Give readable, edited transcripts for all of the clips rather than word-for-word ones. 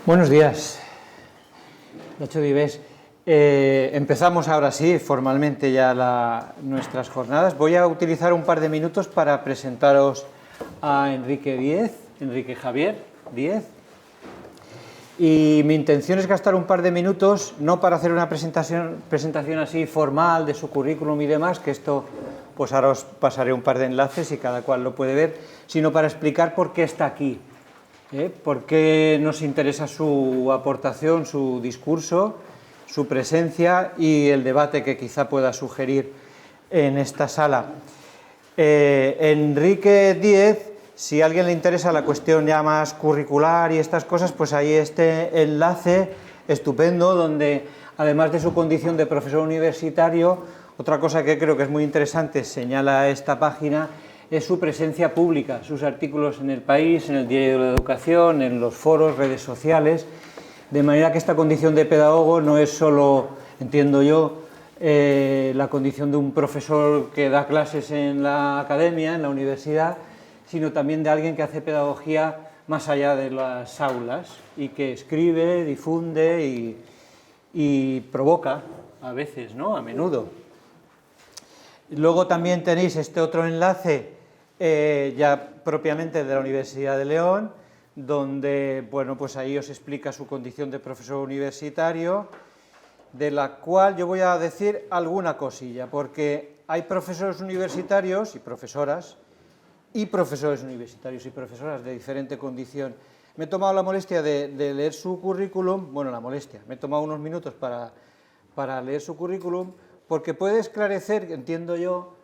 Buenos días, Nacho Vives. Empezamos ahora sí, formalmente ya nuestras jornadas. Voy a utilizar un par de minutos para presentaros a Enrique Javier Díez. Y mi intención es gastar un par de minutos, no para hacer una presentación así formal de su currículum y demás, que esto, pues ahora os pasaré un par de enlaces y cada cual lo puede ver, sino para explicar por qué está aquí. ¿Por qué nos interesa su aportación, su discurso, su presencia y el debate que quizá pueda sugerir en esta sala? Enrique Díez, si a alguien le interesa la cuestión ya más curricular y estas cosas, pues ahí este enlace estupendo donde, además de su condición de profesor universitario, otra cosa que creo que es muy interesante, señala esta página, es su presencia pública, sus artículos en El País, en el Diario de la Educación, en los foros, redes sociales, de manera que esta condición de pedagogo no es solo, entiendo yo, la condición de un profesor que da clases en la academia, en la universidad, sino también de alguien que hace pedagogía más allá de las aulas y que escribe, difunde y provoca a veces, ¿no? A menudo. Luego también tenéis este otro enlace ya propiamente de la Universidad de León, donde, bueno, pues ahí os explica su condición de profesor universitario, de la cual yo voy a decir alguna cosilla, porque hay profesores universitarios y profesores universitarios y profesoras de diferente condición. Me he tomado la molestia de leer su currículum, bueno, me he tomado unos minutos para leer su currículum, porque puede esclarecer, entiendo yo,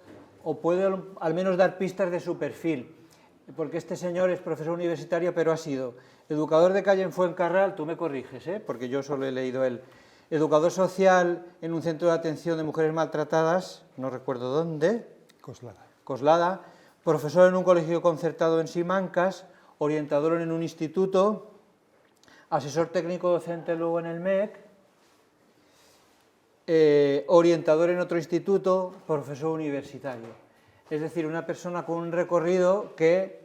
o puede al menos dar pistas de su perfil, porque este señor es profesor universitario, pero ha sido educador de calle en Fuencarral, tú me corriges, porque yo solo he leído él, educador social en un centro de atención de mujeres maltratadas, no recuerdo dónde, Coslada, profesor en un colegio concertado en Simancas, orientador en un instituto, asesor técnico docente luego en el MEC, orientador en otro instituto, profesor universitario. Es decir, una persona con un recorrido que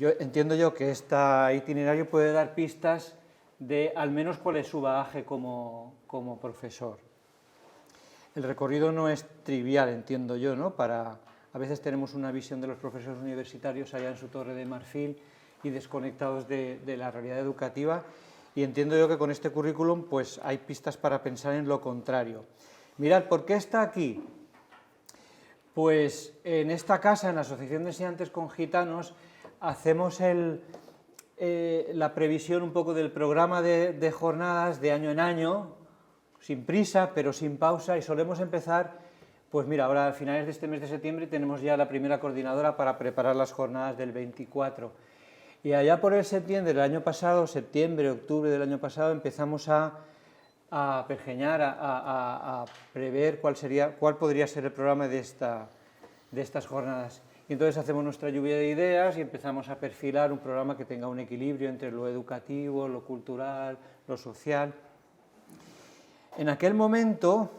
entiendo yo que este itinerario puede dar pistas de al menos cuál es su bagaje como profesor. El recorrido no es trivial, entiendo yo, ¿no? A veces tenemos una visión de los profesores universitarios allá en su torre de marfil y desconectados de la realidad educativa. Y entiendo yo que con este currículum pues hay pistas para pensar en lo contrario. Mirad, ¿por qué está aquí? Pues en esta casa, en la Asociación de Estudiantes con Gitanos, hacemos la previsión un poco del programa de jornadas de año en año, sin prisa, pero sin pausa, y solemos empezar, pues mira, ahora a finales de este mes de septiembre tenemos ya la primera coordinadora para preparar las jornadas del 24. Y allá por el septiembre del año pasado, octubre del año pasado, empezamos a pergeñar, a prever cuál podría ser el programa de estas jornadas. Y entonces hacemos nuestra lluvia de ideas y empezamos a perfilar un programa que tenga un equilibrio entre lo educativo, lo cultural, lo social. En aquel momento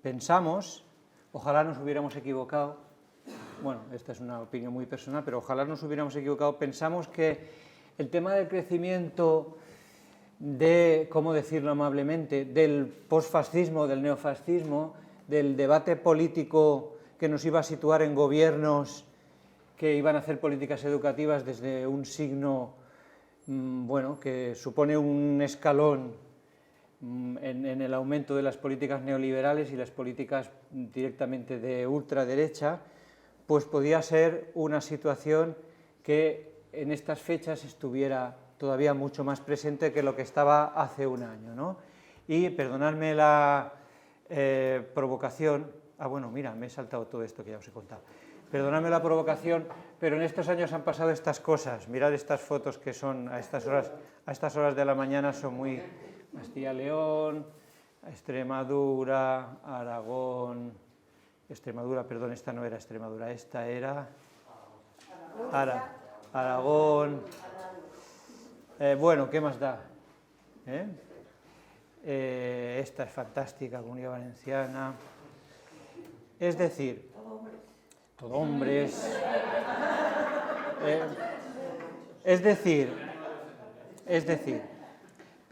pensamos, ojalá nos hubiéramos equivocado, bueno, esta es una opinión muy personal, pero ojalá nos hubiéramos equivocado, pensamos que el tema del crecimiento ¿cómo decirlo amablemente?, del posfascismo, del neofascismo, del debate político que nos iba a situar en gobiernos que iban a hacer políticas educativas desde un signo, bueno, que supone un escalón en el aumento de las políticas neoliberales y las políticas directamente de ultraderecha, pues podía ser una situación que en estas fechas estuviera todavía mucho más presente que lo que estaba hace un año, ¿no? Y perdonadme la provocación, bueno, mira, me he saltado todo esto que ya os he contado. Perdonadme la provocación, pero en estos años han pasado estas cosas. Mirad estas fotos que son a estas horas de la mañana, son muy Castilla-León, Extremadura, Aragón, perdón, esta no era Extremadura, esta era Aragón. Bueno, ¿qué más da? Esta es fantástica, Comunidad Valenciana. Es decir, todo hombres. Es decir,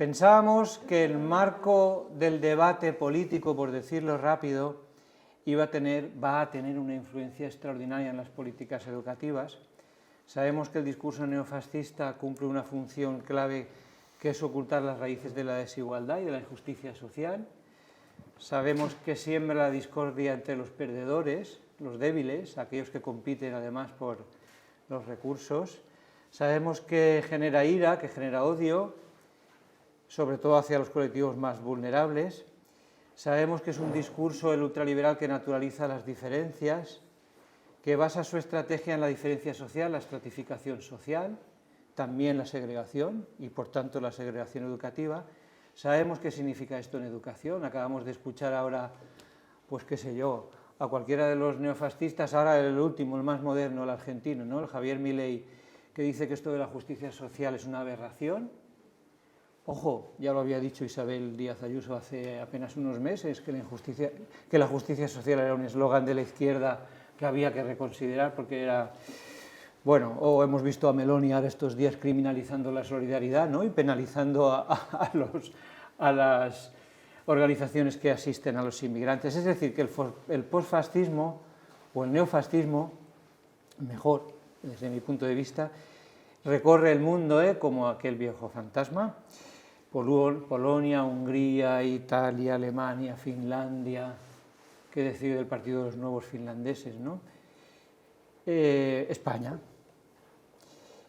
Pensábamos que el marco del debate político, por decirlo rápido, va a tener una influencia extraordinaria en las políticas educativas. Sabemos que el discurso neofascista cumple una función clave, que es ocultar las raíces de la desigualdad y de la injusticia social. Sabemos que siembra la discordia entre los perdedores, los débiles, aquellos que compiten además por los recursos. Sabemos que genera ira, que genera odio, sobre todo hacia los colectivos más vulnerables. Sabemos que es un discurso, el ultraliberal, que naturaliza las diferencias, que basa su estrategia en la diferencia social, la estratificación social, también la segregación y, por tanto, la segregación educativa. Sabemos qué significa esto en educación. Acabamos de escuchar ahora, pues qué sé yo, a cualquiera de los neofascistas, ahora el último, el más moderno, el argentino, ¿no? El Javier Milei, que dice que esto de la justicia social es una aberración. Ojo, ya lo había dicho Isabel Díaz Ayuso hace apenas unos meses, que la justicia social era un eslogan de la izquierda que había que reconsiderar porque era... Bueno, o hemos visto a Meloni ahora estos días criminalizando la solidaridad, ¿no? Y penalizando a las organizaciones que asisten a los inmigrantes. Es decir, que el posfascismo o el neofascismo, mejor, desde mi punto de vista, recorre el mundo como aquel viejo fantasma. Polonia, Hungría, Italia, Alemania, Finlandia, que decide el Partido de los Nuevos Finlandeses, ¿no? España.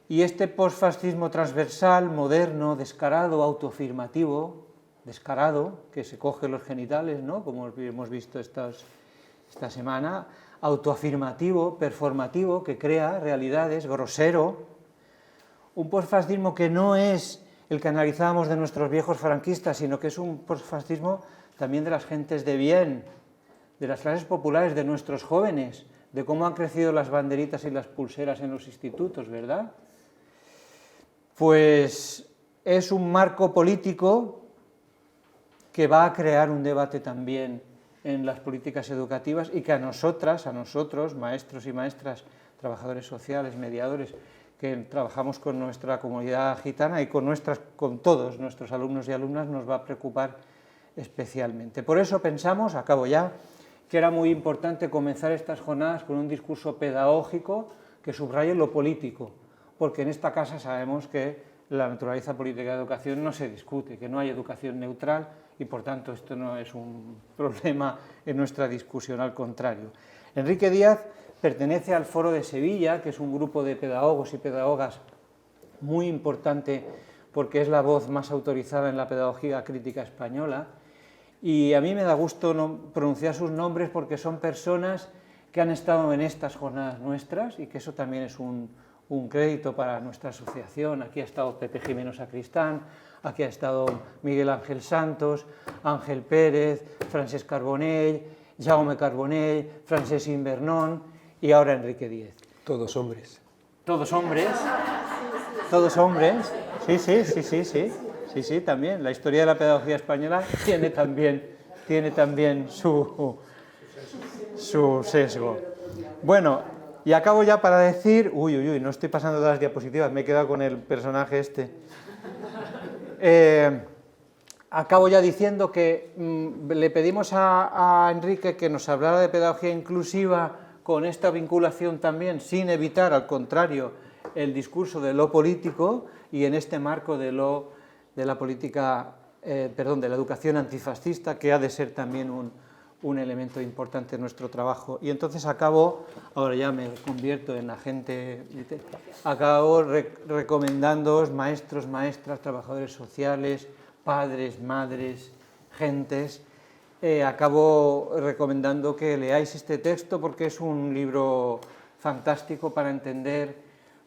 Y este posfascismo transversal, moderno, descarado, autoafirmativo, descarado, que se coge los genitales, ¿no? Como hemos visto esta semana, autoafirmativo, performativo, que crea realidades, grosero, un posfascismo que no es el que analizábamos de nuestros viejos franquistas, sino que es un posfascismo también de las gentes de bien, de las clases populares, de nuestros jóvenes, de cómo han crecido las banderitas y las pulseras en los institutos, ¿verdad? Pues es un marco político que va a crear un debate también en las políticas educativas y que a nosotros, maestros y maestras, trabajadores sociales, mediadores, que trabajamos con nuestra comunidad gitana y con todos nuestros alumnos y alumnas, nos va a preocupar especialmente. Por eso pensamos, acabo ya, que era muy importante comenzar estas jornadas con un discurso pedagógico que subraye lo político, porque en esta casa sabemos que la naturaleza política de educación no se discute, que no hay educación neutral y por tanto esto no es un problema en nuestra discusión, al contrario. Enrique Díaz pertenece al Foro de Sevilla, que es un grupo de pedagogos y pedagogas muy importante porque es la voz más autorizada en la pedagogía crítica española. Y a mí me da gusto pronunciar sus nombres porque son personas que han estado en estas jornadas nuestras y que eso también es un crédito para nuestra asociación. Aquí ha estado Pepe Jimeno Sacristán, aquí ha estado Miguel Ángel Santos, Ángel Pérez, Francesc Carbonell, Jaume Carbonell, Francesc Invernón y ahora Enrique Díaz. Todos hombres. ¿Todos hombres? ¿Todos hombres? Sí, también. La historia de la pedagogía española tiene también su sesgo. Bueno, y acabo ya para decir... Uy, no estoy pasando de las diapositivas, me he quedado con el personaje este. Acabo ya diciendo que le pedimos a Enrique que nos hablara de pedagogía inclusiva con esta vinculación también, sin evitar, al contrario, el discurso de lo político y en este marco de la educación antifascista, que ha de ser también un elemento importante en nuestro trabajo. Y entonces ahora ya me convierto en agente, acabo recomendándoos, maestros, maestras, trabajadores sociales, padres, madres, gentes, acabo recomendando que leáis este texto porque es un libro fantástico para entender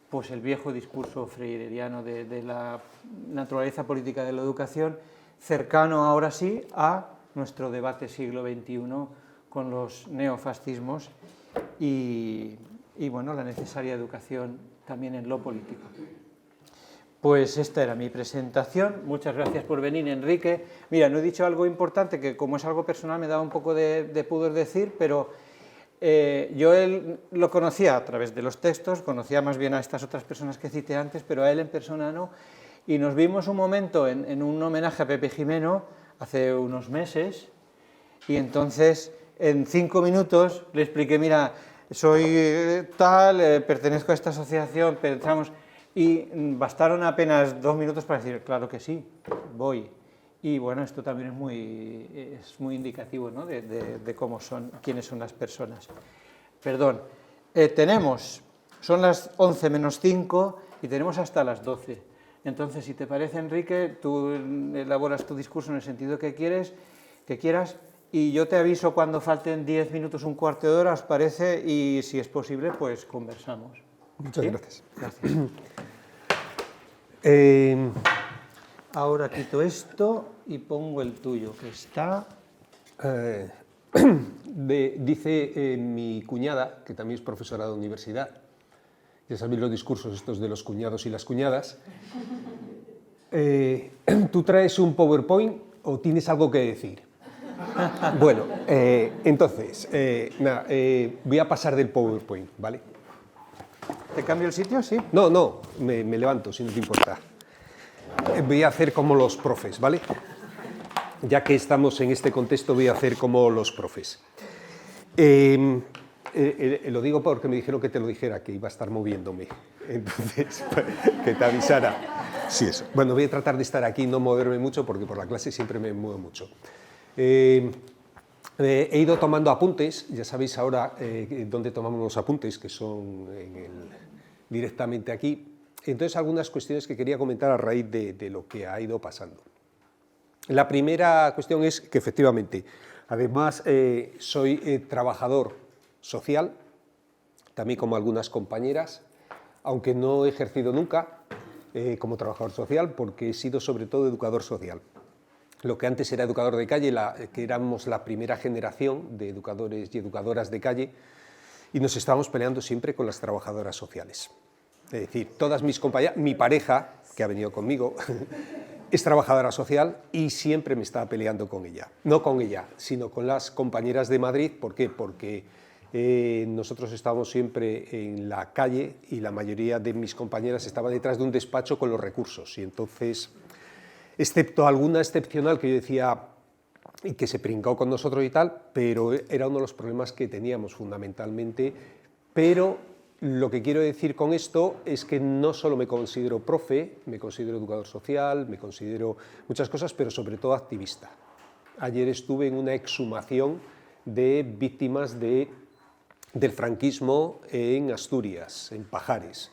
pues, el viejo discurso freireriano de la naturaleza política de la educación, cercano ahora sí a nuestro debate siglo XXI con los neofascismos y bueno, la necesaria educación también en lo político. Pues esta era mi presentación. Muchas gracias por venir, Enrique. Mira, no he dicho algo importante que como es algo personal me da un poco de pudor decir, pero yo él lo conocía a través de los textos, conocía más bien a estas otras personas que cité antes, pero a él en persona no. Y nos vimos un momento en un homenaje a Pepe Jimeno hace unos meses, y entonces en 5 minutos le expliqué, mira, soy tal, pertenezco a esta asociación, pensamos, y bastaron apenas 2 minutos para decir, claro que sí, voy. Y bueno, esto también es muy indicativo, ¿no?, de cómo son, quiénes son las personas. Perdón, son las 11 menos 5 y tenemos hasta las 12. Entonces, si te parece, Enrique, tú elaboras tu discurso en el sentido que quieras, y yo te aviso cuando falten 10 minutos, un cuarto de hora, ¿os parece? Y si es posible, pues conversamos. Muchas ¿Sí? gracias. Gracias. Ahora quito esto y pongo el tuyo, que está... Dice mi cuñada, que también es profesora de universidad, ya sabéis los discursos estos de los cuñados y las cuñadas, ¿tú traes un PowerPoint o tienes algo que decir? Bueno, entonces, voy a pasar del PowerPoint, ¿vale? ¿Te cambio el sitio? Sí. No, me levanto, si no te importa. Voy a hacer como los profes, ¿vale? Ya que estamos en este contexto, voy a hacer como los profes. Lo digo porque me dijeron que te lo dijera, que iba a estar moviéndome. Entonces, que te avisara. Sí, eso. Bueno, voy a tratar de estar aquí y no moverme mucho, porque por la clase siempre me muevo mucho. He ido tomando apuntes, ya sabéis ahora dónde tomamos los apuntes, que son directamente aquí. Entonces, algunas cuestiones que quería comentar a raíz de lo que ha ido pasando. La primera cuestión es que, efectivamente, además soy trabajador social, también como algunas compañeras, aunque no he ejercido nunca como trabajador social, porque he sido sobre todo educador social. Lo que antes era educador de calle, que éramos la primera generación de educadores y educadoras de calle, y nos estábamos peleando siempre con las trabajadoras sociales. Es decir, todas mis compañeras, mi pareja, que ha venido conmigo, es trabajadora social y siempre me estaba peleando con ella. No con ella, sino con las compañeras de Madrid. ¿Por qué? Porque nosotros estábamos siempre en la calle y la mayoría de mis compañeras estaban detrás de un despacho con los recursos. Y entonces, excepto alguna excepcional que yo decía y que se pringó con nosotros y tal, pero era uno de los problemas que teníamos fundamentalmente. Pero lo que quiero decir con esto es que no solo me considero profe, me considero educador social, me considero muchas cosas, pero sobre todo activista. Ayer estuve en una exhumación de víctimas del franquismo en Asturias, en Pajares,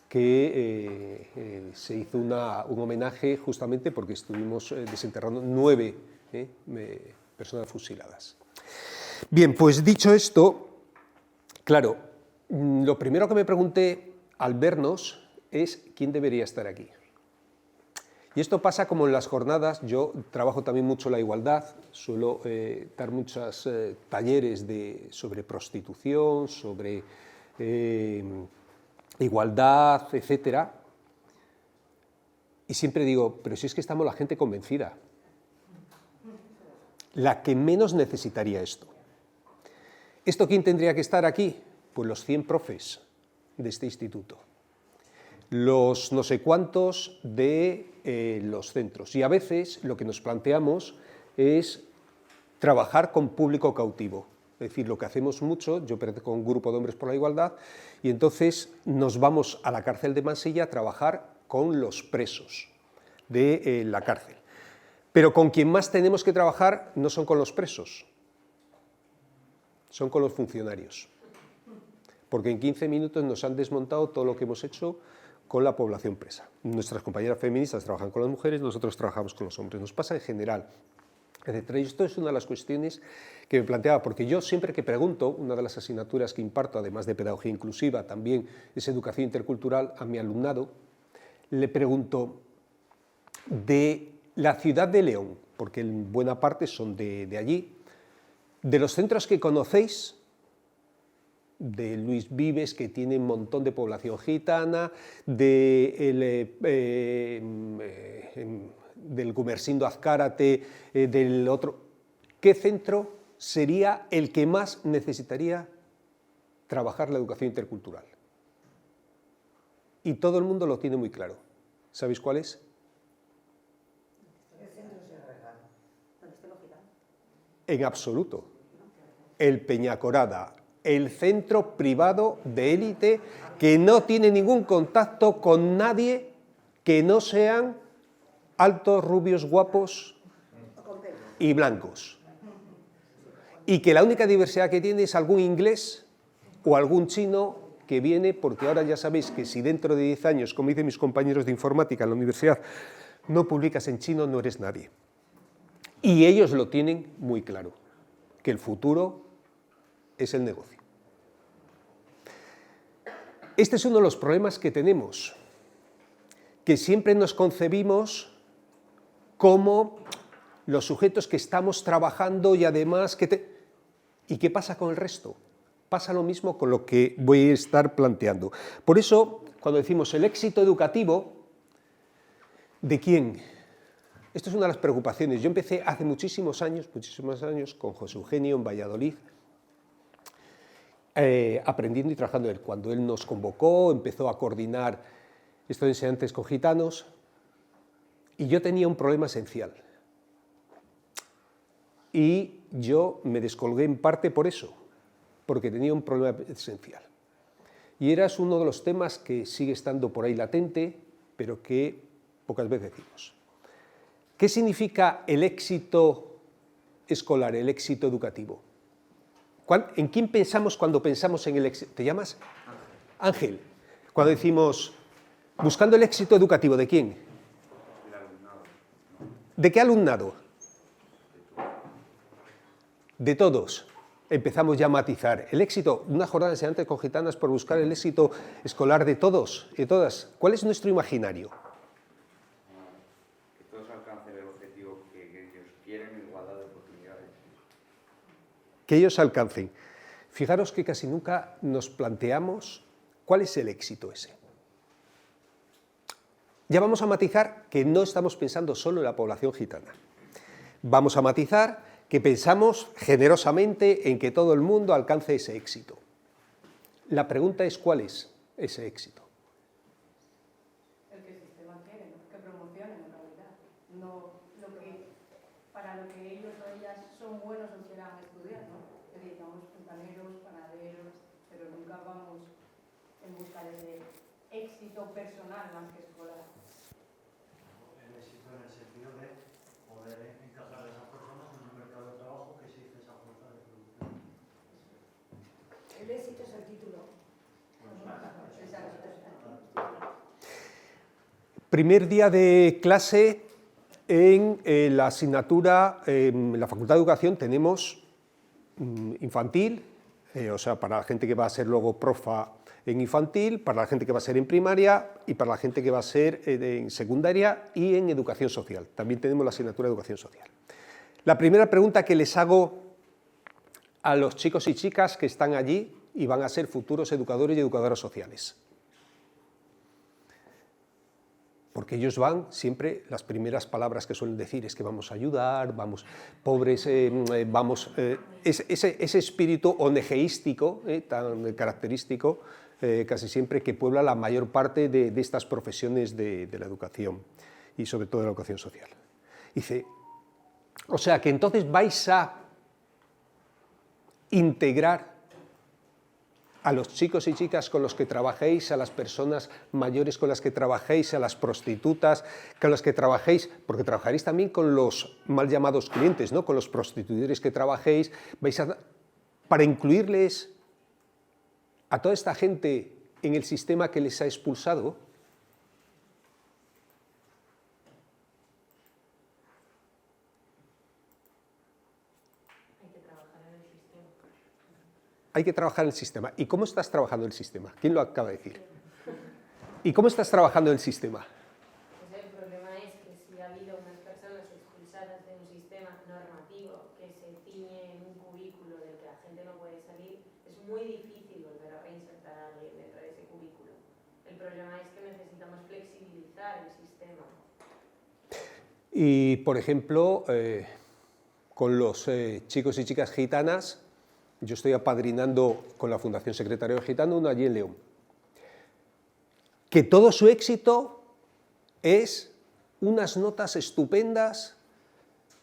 que se hizo un homenaje justamente porque estuvimos desenterrando 9 personas fusiladas. Bien, pues dicho esto, claro, lo primero que me pregunté al vernos es quién debería estar aquí. Y esto pasa como en las jornadas. Yo trabajo también mucho la igualdad, suelo dar muchos talleres sobre prostitución, sobre igualdad, etc. Y siempre digo, pero si es que estamos la gente convencida, la que menos necesitaría esto. ¿Esto quién tendría que estar aquí? Pues los 100 profes de este instituto, los no sé cuántos de los centros. Y a veces lo que nos planteamos es trabajar con público cautivo. Es decir, lo que hacemos mucho, yo pertenezco a un grupo de hombres por la igualdad, y entonces nos vamos a la cárcel de Mansilla a trabajar con los presos de la cárcel. Pero con quien más tenemos que trabajar no son con los presos, son con los funcionarios. Porque en 15 minutos nos han desmontado todo lo que hemos hecho con la población presa. Nuestras compañeras feministas trabajan con las mujeres, nosotros trabajamos con los hombres. Nos pasa en general. Y esto es una de las cuestiones que me planteaba, porque yo siempre que pregunto, una de las asignaturas que imparto, además de pedagogía inclusiva, también es educación intercultural a mi alumnado, le pregunto de la ciudad de León, porque en buena parte son de allí, de los centros que conocéis, de Luis Vives, que tiene un montón de población gitana, del Gumersindo Azcárate, del otro. ¿Qué centro sería el que más necesitaría trabajar la educación intercultural? Y todo el mundo lo tiene muy claro. ¿Sabéis cuál es? En absoluto. El Peñacorada, el centro privado de élite que no tiene ningún contacto con nadie que no sean altos, rubios, guapos y blancos. Y que la única diversidad que tiene es algún inglés o algún chino que viene, porque ahora ya sabéis que si dentro de 10 años, como dicen mis compañeros de informática en la universidad, no publicas en chino, no eres nadie. Y ellos lo tienen muy claro, que el futuro es el negocio. Este es uno de los problemas que tenemos, que siempre nos concebimos como los sujetos que estamos trabajando y además ¿Y qué pasa con el resto? Pasa lo mismo con lo que voy a estar planteando. Por eso, cuando decimos el éxito educativo, ¿de quién? Esto es una de las preocupaciones. Yo empecé hace muchísimos años con José Eugenio en Valladolid, aprendiendo y trabajando él. Cuando él nos convocó, empezó a coordinar estos enseñantes con gitanos, y yo tenía un problema esencial. Y yo me descolgué en parte por eso, porque tenía un problema esencial. Y era uno de los temas que sigue estando por ahí latente, pero que pocas veces decimos. ¿Qué significa el éxito escolar, el éxito educativo? ¿En quién pensamos cuando pensamos en el éxito? ¿Te llamas? Ángel. Cuando decimos, buscando el éxito educativo, ¿de quién? ¿De qué alumnado? De todos. Empezamos ya a matizar. El éxito, una jornada de enseñantes con gitanas por buscar el éxito escolar de todos y todas. ¿Cuál es nuestro imaginario? Que todos alcancen el objetivo que ellos quieren, igualdad de oportunidades. Que ellos alcancen. Fijaros que casi nunca nos planteamos cuál es el éxito ese. Ya vamos a matizar que no estamos pensando solo en la población gitana. Vamos a matizar que pensamos generosamente en que todo el mundo alcance ese éxito. La pregunta es, ¿cuál es ese éxito? El que el sistema quiere, ¿no? Que promocionen en realidad. No para lo que ellos o ellas son buenos o quieran estudiar, ¿no? Necesitamos fontaneros, panaderos, pero nunca vamos en busca de ese éxito personal más que escolar. El éxito en el sentido de poder encajar a esas personas en un mercado de trabajo que exige esa fuerza de producción. El éxito es el título. Primer día de clase en la asignatura, en la Facultad de Educación tenemos infantil, o sea, para la gente que va a ser luego profa en infantil, para la gente que va a ser en primaria y para la gente que va a ser en secundaria y en educación social. También tenemos la asignatura de educación social. La primera pregunta que les hago a los chicos y chicas que están allí y van a ser futuros educadores y educadoras sociales. Porque ellos van siempre, las primeras palabras que suelen decir es que vamos a ayudar, vamos, pobres, vamos... ese espíritu onegeístico tan característico casi siempre que puebla la mayor parte de estas profesiones de la educación y sobre todo de la educación social. Dice, o sea que entonces vais a integrar a los chicos y chicas con los que trabajéis, a las personas mayores con las que trabajéis, a las prostitutas con las que trabajéis, porque trabajaréis también con los mal llamados clientes, ¿no? Con los prostituidores que trabajéis, para incluirles a toda esta gente en el sistema que les ha expulsado. Hay que trabajar en el sistema. ¿Y cómo estás trabajando en el sistema? ¿Quién lo acaba de decir? ¿Y cómo estás trabajando en el sistema? Pues el problema es que si ha habido unas personas expulsadas de un sistema normativo que se ciñe en un cubículo del que la gente no puede salir, es muy difícil volver a reinsertar a alguien dentro de ese cubículo. El problema es que necesitamos flexibilizar el sistema. Y, por ejemplo, con los chicos y chicas gitanas, yo estoy apadrinando con la Fundación Secretario Gitano uno allí en León, que todo su éxito es unas notas estupendas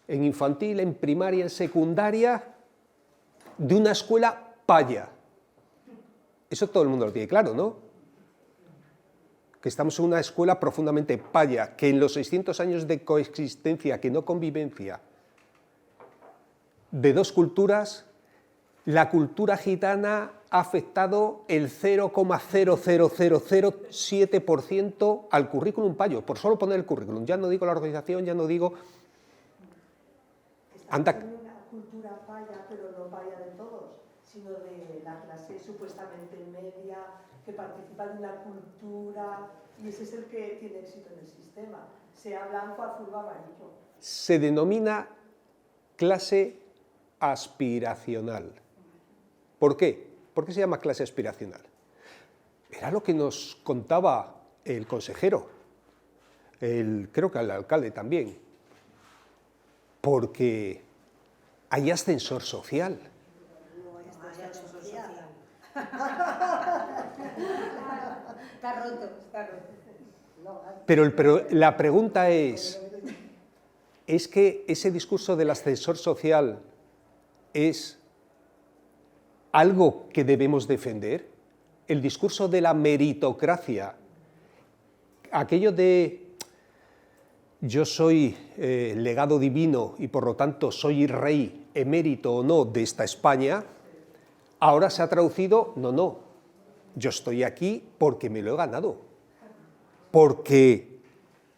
en infantil, en primaria, en secundaria, de una escuela paya. Eso todo el mundo lo tiene claro, ¿no? Que estamos en una escuela profundamente paya, que en los 600 años de coexistencia, que no convivencia, de dos culturas, la cultura gitana ha afectado el 0,00007% al currículum payo, por solo poner el currículum. Ya no digo la organización, ya no digo... Estamos en una cultura paya, pero no paya de todos, sino de la clase supuestamente media, que participa de una cultura, y ese es el que tiene éxito en el sistema, sea blanco, azul o amarillo. Se denomina clase aspiracional. ¿Por qué? ¿Por qué se llama clase aspiracional? Era lo que nos contaba el consejero, creo que el alcalde también, porque hay ascensor social. No hay ascensor social. Está roto, está roto. Pero la pregunta ¿es que ese discurso del ascensor social es algo que debemos defender? El discurso de la meritocracia, aquello de yo soy legado divino y por lo tanto soy rey emérito o no de esta España, ahora se ha traducido, no, yo estoy aquí porque me lo he ganado, porque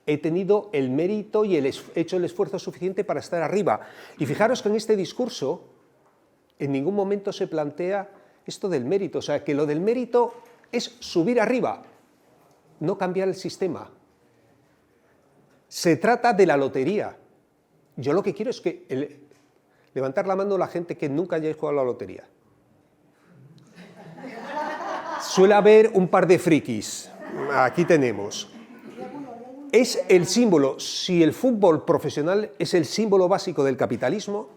he tenido el mérito y he hecho el esfuerzo suficiente para estar arriba. Y fijaros que en este discurso en ningún momento se plantea esto del mérito, o sea, que lo del mérito es subir arriba, no cambiar el sistema. Se trata de la lotería. Yo lo que quiero es que levantar la mano la gente que nunca haya jugado a la lotería. Suele haber un par de frikis. Aquí tenemos. Es el símbolo, si el fútbol profesional es el símbolo básico del capitalismo,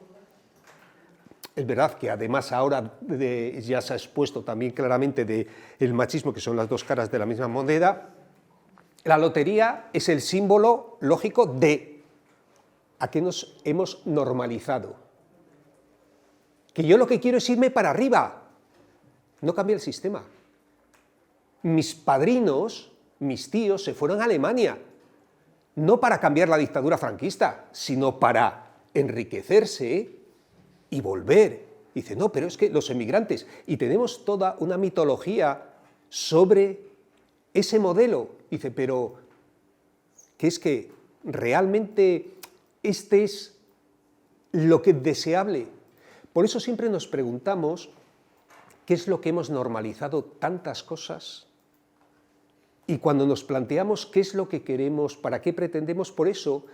es verdad que además ahora ya se ha expuesto también claramente del machismo, que son las dos caras de la misma moneda, la lotería es el símbolo lógico de a qué nos hemos normalizado. Que yo lo que quiero es irme para arriba, no cambiar el sistema. Mis padrinos, mis tíos, se fueron a Alemania, no para cambiar la dictadura franquista, sino para enriquecerse y volver. Dice, no, pero es que los emigrantes, y tenemos toda una mitología sobre ese modelo. Dice, pero que es que realmente este es lo que es deseable. Por eso siempre nos preguntamos qué es lo que hemos normalizado tantas cosas. Y cuando nos planteamos qué es lo que queremos, para qué pretendemos, por eso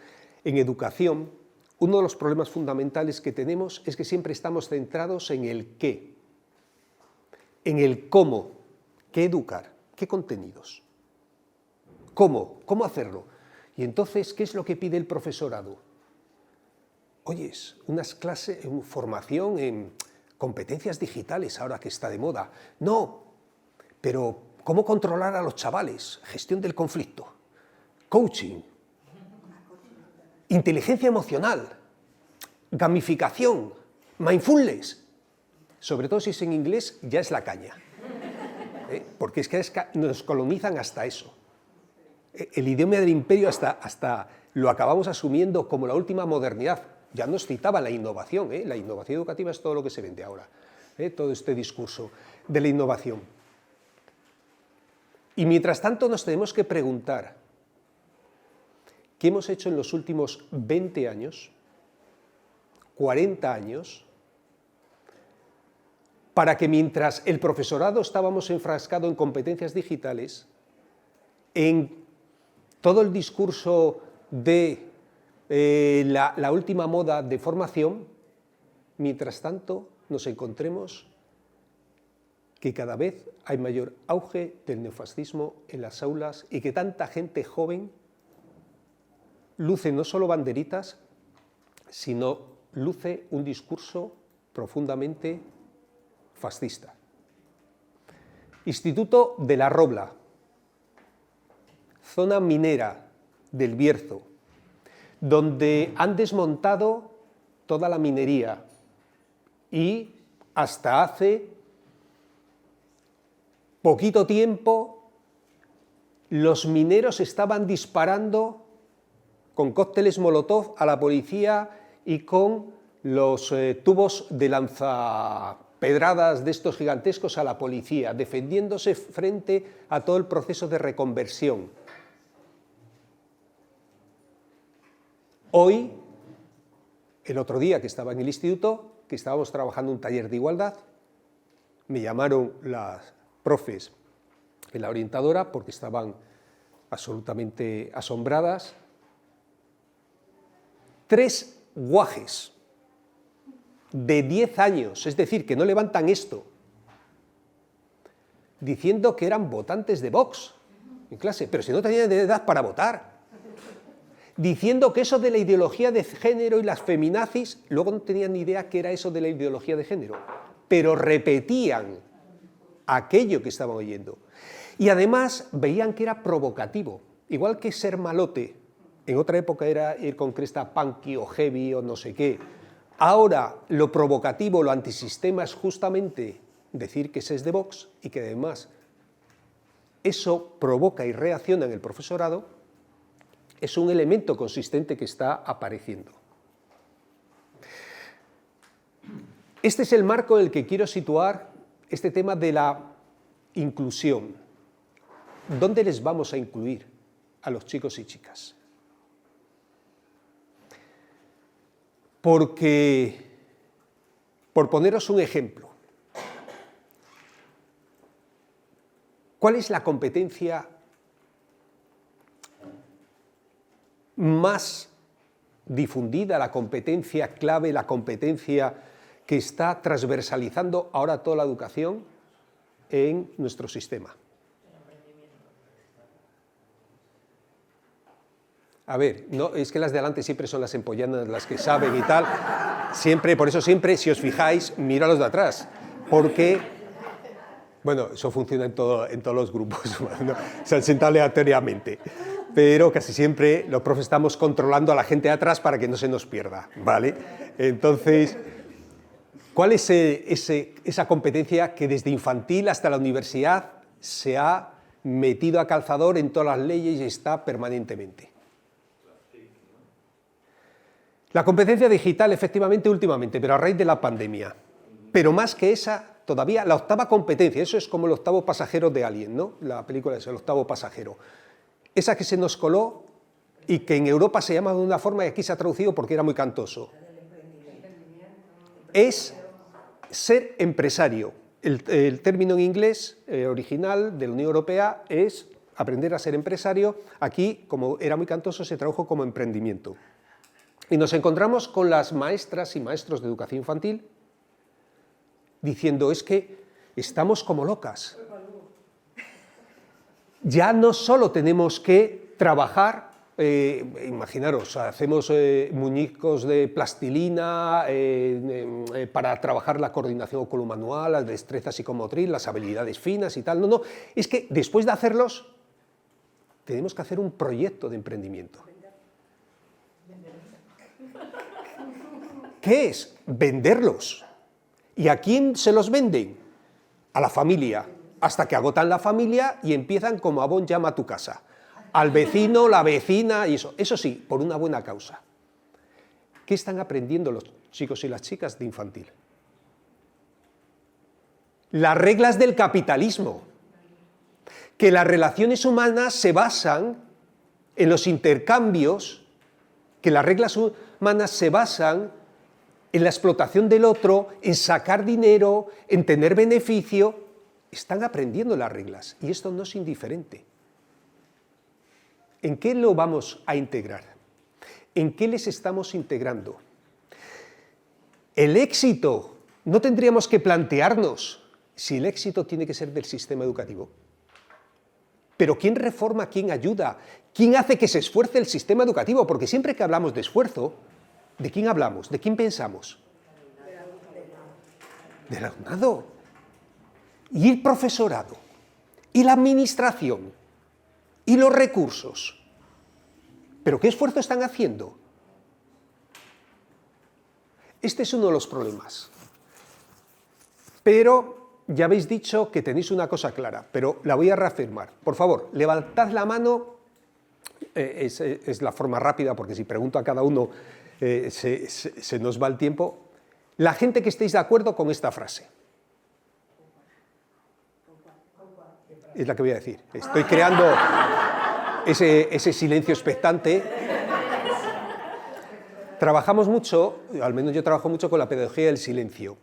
en educación, uno de los problemas fundamentales que tenemos es que siempre estamos centrados en el qué, en el cómo, qué educar, qué contenidos, cómo hacerlo. Y entonces, ¿qué es lo que pide el profesorado? Oyes, unas clases, formación en competencias digitales, ahora que está de moda. No, pero ¿cómo controlar a los chavales? Gestión del conflicto, coaching, inteligencia emocional, gamificación, mindfulness. Sobre todo si es en inglés, ya es la caña. Porque es que nos colonizan hasta eso. El idioma del imperio hasta lo acabamos asumiendo como la última modernidad. Ya nos citaba la innovación. La innovación educativa es todo lo que se vende ahora. Todo este discurso de la innovación. Y mientras tanto nos tenemos que preguntar, ¿qué hemos hecho en los últimos 20 años, 40 años, para que mientras el profesorado estábamos enfrascado en competencias digitales, en todo el discurso de la última moda de formación, mientras tanto nos encontremos que cada vez hay mayor auge del neofascismo en las aulas y que tanta gente joven luce no solo banderitas, sino luce un discurso profundamente fascista. Instituto de la Robla, zona minera del Bierzo, donde han desmontado toda la minería y hasta hace poquito tiempo los mineros estaban disparando con cócteles Molotov a la policía y con los tubos de lanzapedradas de estos gigantescos a la policía, defendiéndose frente a todo el proceso de reconversión. Hoy, el otro día que estaba en el instituto, que estábamos trabajando un taller de igualdad, me llamaron las profes y la orientadora porque estaban absolutamente asombradas. 3 guajes de 10 años, es decir, que no levantan esto, diciendo que eran votantes de Vox en clase, pero si no tenían edad para votar, diciendo que eso de la ideología de género y las feminazis, luego no tenían ni idea qué era eso de la ideología de género, pero repetían aquello que estaban oyendo. Y además veían que era provocativo, igual que ser malote, en otra época era ir con cresta punky o heavy o no sé qué. Ahora lo provocativo, lo antisistema es justamente decir que se es de Vox y que además eso provoca y reacciona en el profesorado, es un elemento consistente que está apareciendo. Este es el marco en el que quiero situar este tema de la inclusión. ¿Dónde les vamos a incluir a los chicos y chicas? Porque, por poneros un ejemplo, ¿cuál es la competencia más difundida, la competencia clave, la competencia que está transversalizando ahora toda la educación en nuestro sistema? A ver, no, es que las de adelante siempre son las empollanas, las que saben y tal. Siempre, por eso siempre, si os fijáis, miro a los de atrás. Porque, bueno, eso funciona en todos los grupos, ¿no? Se han sentado aleatoriamente. Pero casi siempre los profes estamos controlando a la gente de atrás para que no se nos pierda, ¿vale? Entonces, ¿cuál es esa competencia que desde infantil hasta la universidad se ha metido a calzador en todas las leyes y está permanentemente? La competencia digital, efectivamente, últimamente, pero a raíz de la pandemia. Pero más que esa, todavía la octava competencia, eso es como el octavo pasajero de Alien, ¿no? La película es el octavo pasajero. Esa que se nos coló y que en Europa se llama de una forma y aquí se ha traducido porque era muy cantoso. Es ser empresario. El término en inglés original de la Unión Europea es aprender a ser empresario. Aquí, como era muy cantoso, se tradujo como emprendimiento. Y nos encontramos con las maestras y maestros de educación infantil diciendo, es que estamos como locas. Ya no solo tenemos que trabajar, imaginaros, hacemos muñecos de plastilina para trabajar la coordinación oculomanual, la destreza psicomotriz, las habilidades finas y tal. No, es que después de hacerlos, tenemos que hacer un proyecto de emprendimiento. ¿Qué es? Venderlos. ¿Y a quién se los venden? A la familia, hasta que agotan la familia y empiezan como Avon llama a tu casa. Al vecino, la vecina y eso. Eso sí, por una buena causa. ¿Qué están aprendiendo los chicos y las chicas de infantil? Las reglas del capitalismo. Que las relaciones humanas se basan en los intercambios, que las reglas humanas se basan en la explotación del otro, en sacar dinero, en tener beneficio. Están aprendiendo las reglas y esto no es indiferente. ¿En qué lo vamos a integrar? ¿En qué les estamos integrando? El éxito, no tendríamos que plantearnos si el éxito tiene que ser del sistema educativo. Pero ¿quién reforma, quién ayuda? ¿Quién hace que se esfuerce el sistema educativo? Porque siempre que hablamos de esfuerzo, ¿de quién hablamos? ¿De quién pensamos? Del alumnado. Y el profesorado, y la administración, y los recursos. ¿Pero qué esfuerzo están haciendo? Este es uno de los problemas. Pero ya habéis dicho que tenéis una cosa clara, pero la voy a reafirmar. Por favor, levantad la mano, es la forma rápida, porque si pregunto a cada uno se nos va el tiempo. La gente que estéis de acuerdo con esta frase. Es la que voy a decir. Estoy creando ese silencio expectante. Trabajamos mucho, al menos yo trabajo mucho con la pedagogía del silencio.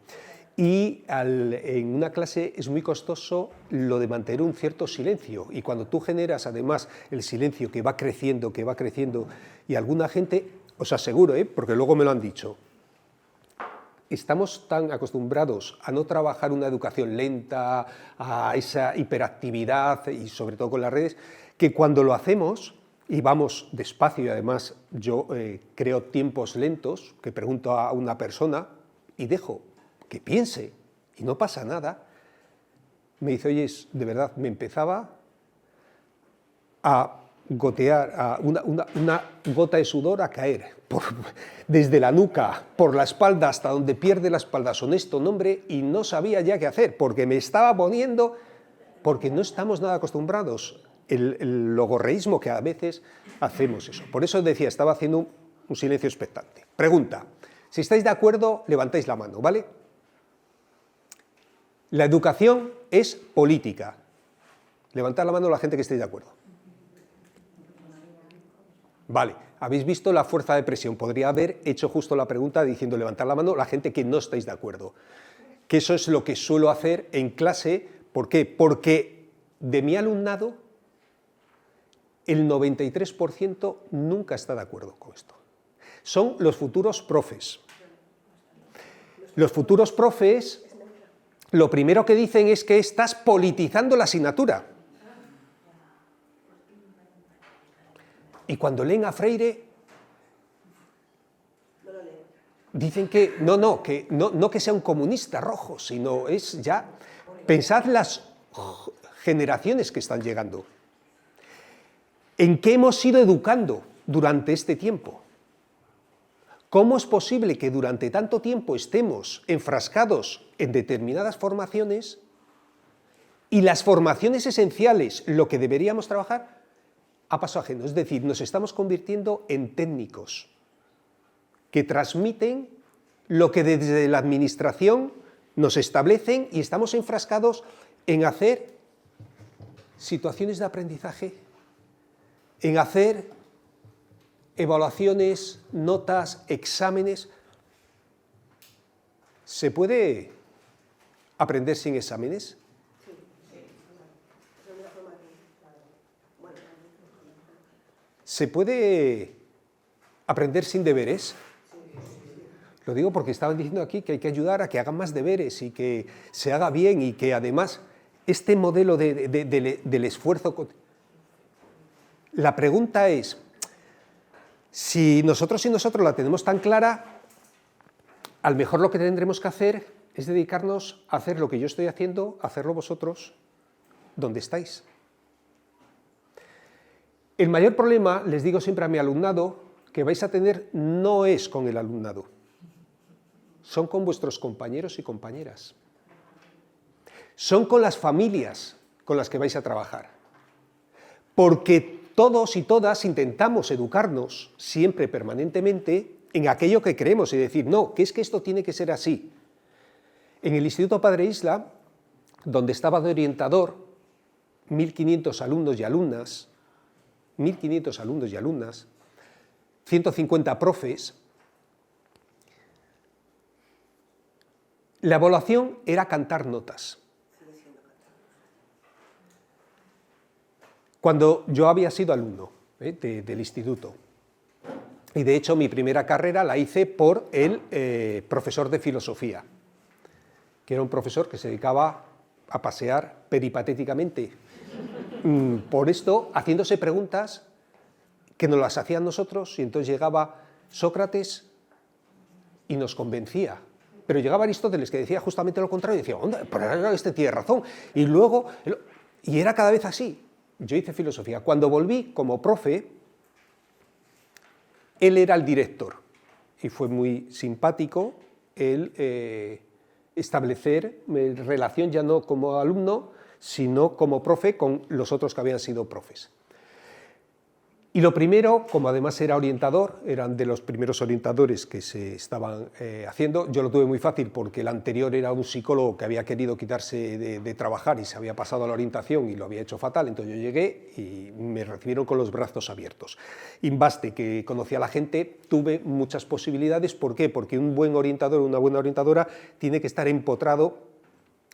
Y en una clase es muy costoso lo de mantener un cierto silencio. Y cuando tú generas además el silencio que va creciendo, y alguna gente, os aseguro, porque luego me lo han dicho, estamos tan acostumbrados a no trabajar una educación lenta, a esa hiperactividad y sobre todo con las redes, que cuando lo hacemos y vamos despacio, y además yo creo tiempos lentos, que pregunto a una persona y dejo que piense y no pasa nada, me dice, oye, de verdad, me empezaba a gotear, una gota de sudor a caer, desde la nuca, por la espalda, hasta donde pierde la espalda, honesto nombre, y no sabía ya qué hacer, porque me estaba poniendo, porque no estamos nada acostumbrados, el logorreísmo que a veces hacemos eso. Por eso decía, estaba haciendo un silencio expectante. Pregunta, si estáis de acuerdo, levantáis la mano, ¿vale? La educación es política. Levantad la mano la gente que estéis de acuerdo. Vale, habéis visto la fuerza de presión. Podría haber hecho justo la pregunta diciendo levantar la mano la gente que no estáis de acuerdo. Que eso es lo que suelo hacer en clase. ¿Por qué? Porque de mi alumnado el 93% nunca está de acuerdo con esto. Son los futuros profes. Los futuros profes lo primero que dicen es que estás politizando la asignatura. Y cuando leen a Freire, dicen que no que sea un comunista rojo, sino es ya, pensad las generaciones que están llegando. ¿En qué hemos ido educando durante este tiempo? ¿Cómo es posible que durante tanto tiempo estemos enfrascados en determinadas formaciones y las formaciones esenciales, lo que deberíamos trabajar, a paso ajeno? Es decir, nos estamos convirtiendo en técnicos que transmiten lo que desde la administración nos establecen y estamos enfrascados en hacer situaciones de aprendizaje, en hacer evaluaciones, notas, exámenes. ¿Se puede aprender sin exámenes? ¿Se puede aprender sin deberes? Lo digo porque estaban diciendo aquí que hay que ayudar a que hagan más deberes y que se haga bien y que además este modelo del esfuerzo... La pregunta es, si nosotros la tenemos tan clara, a lo mejor lo que tendremos que hacer es dedicarnos a hacer lo que yo estoy haciendo, hacerlo vosotros donde estáis. El mayor problema, les digo siempre a mi alumnado, que vais a tener no es con el alumnado, son con vuestros compañeros y compañeras. Son con las familias con las que vais a trabajar. Porque todos y todas intentamos educarnos siempre, permanentemente, en aquello que creemos y decir, no, que es que esto tiene que ser así. En el Instituto Padre Isla, donde estaba de orientador, 1.500 alumnos y alumnas, 150 profes, la evaluación era cantar notas. Cuando yo había sido alumno del instituto, y de hecho mi primera carrera la hice por el profesor de filosofía, que era un profesor que se dedicaba a pasear peripatéticamente por esto, haciéndose preguntas que nos las hacían nosotros, y entonces llegaba Sócrates y nos convencía. Pero llegaba Aristóteles, que decía justamente lo contrario, y decía, onda, pero este tiene razón. Y luego, y era cada vez así. Yo hice filosofía. Cuando volví como profe, él era el director y fue muy simpático el establecer relación ya no como alumno, sino como profe con los otros que habían sido profes. Y lo primero, como además era orientador, eran de los primeros orientadores que se estaban haciendo, yo lo tuve muy fácil porque el anterior era un psicólogo que había querido quitarse de trabajar y se había pasado a la orientación y lo había hecho fatal, entonces yo llegué y me recibieron con los brazos abiertos. Y baste que conocía a la gente, tuve muchas posibilidades. ¿Por qué? Porque un buen orientador, una buena orientadora, tiene que estar empotrado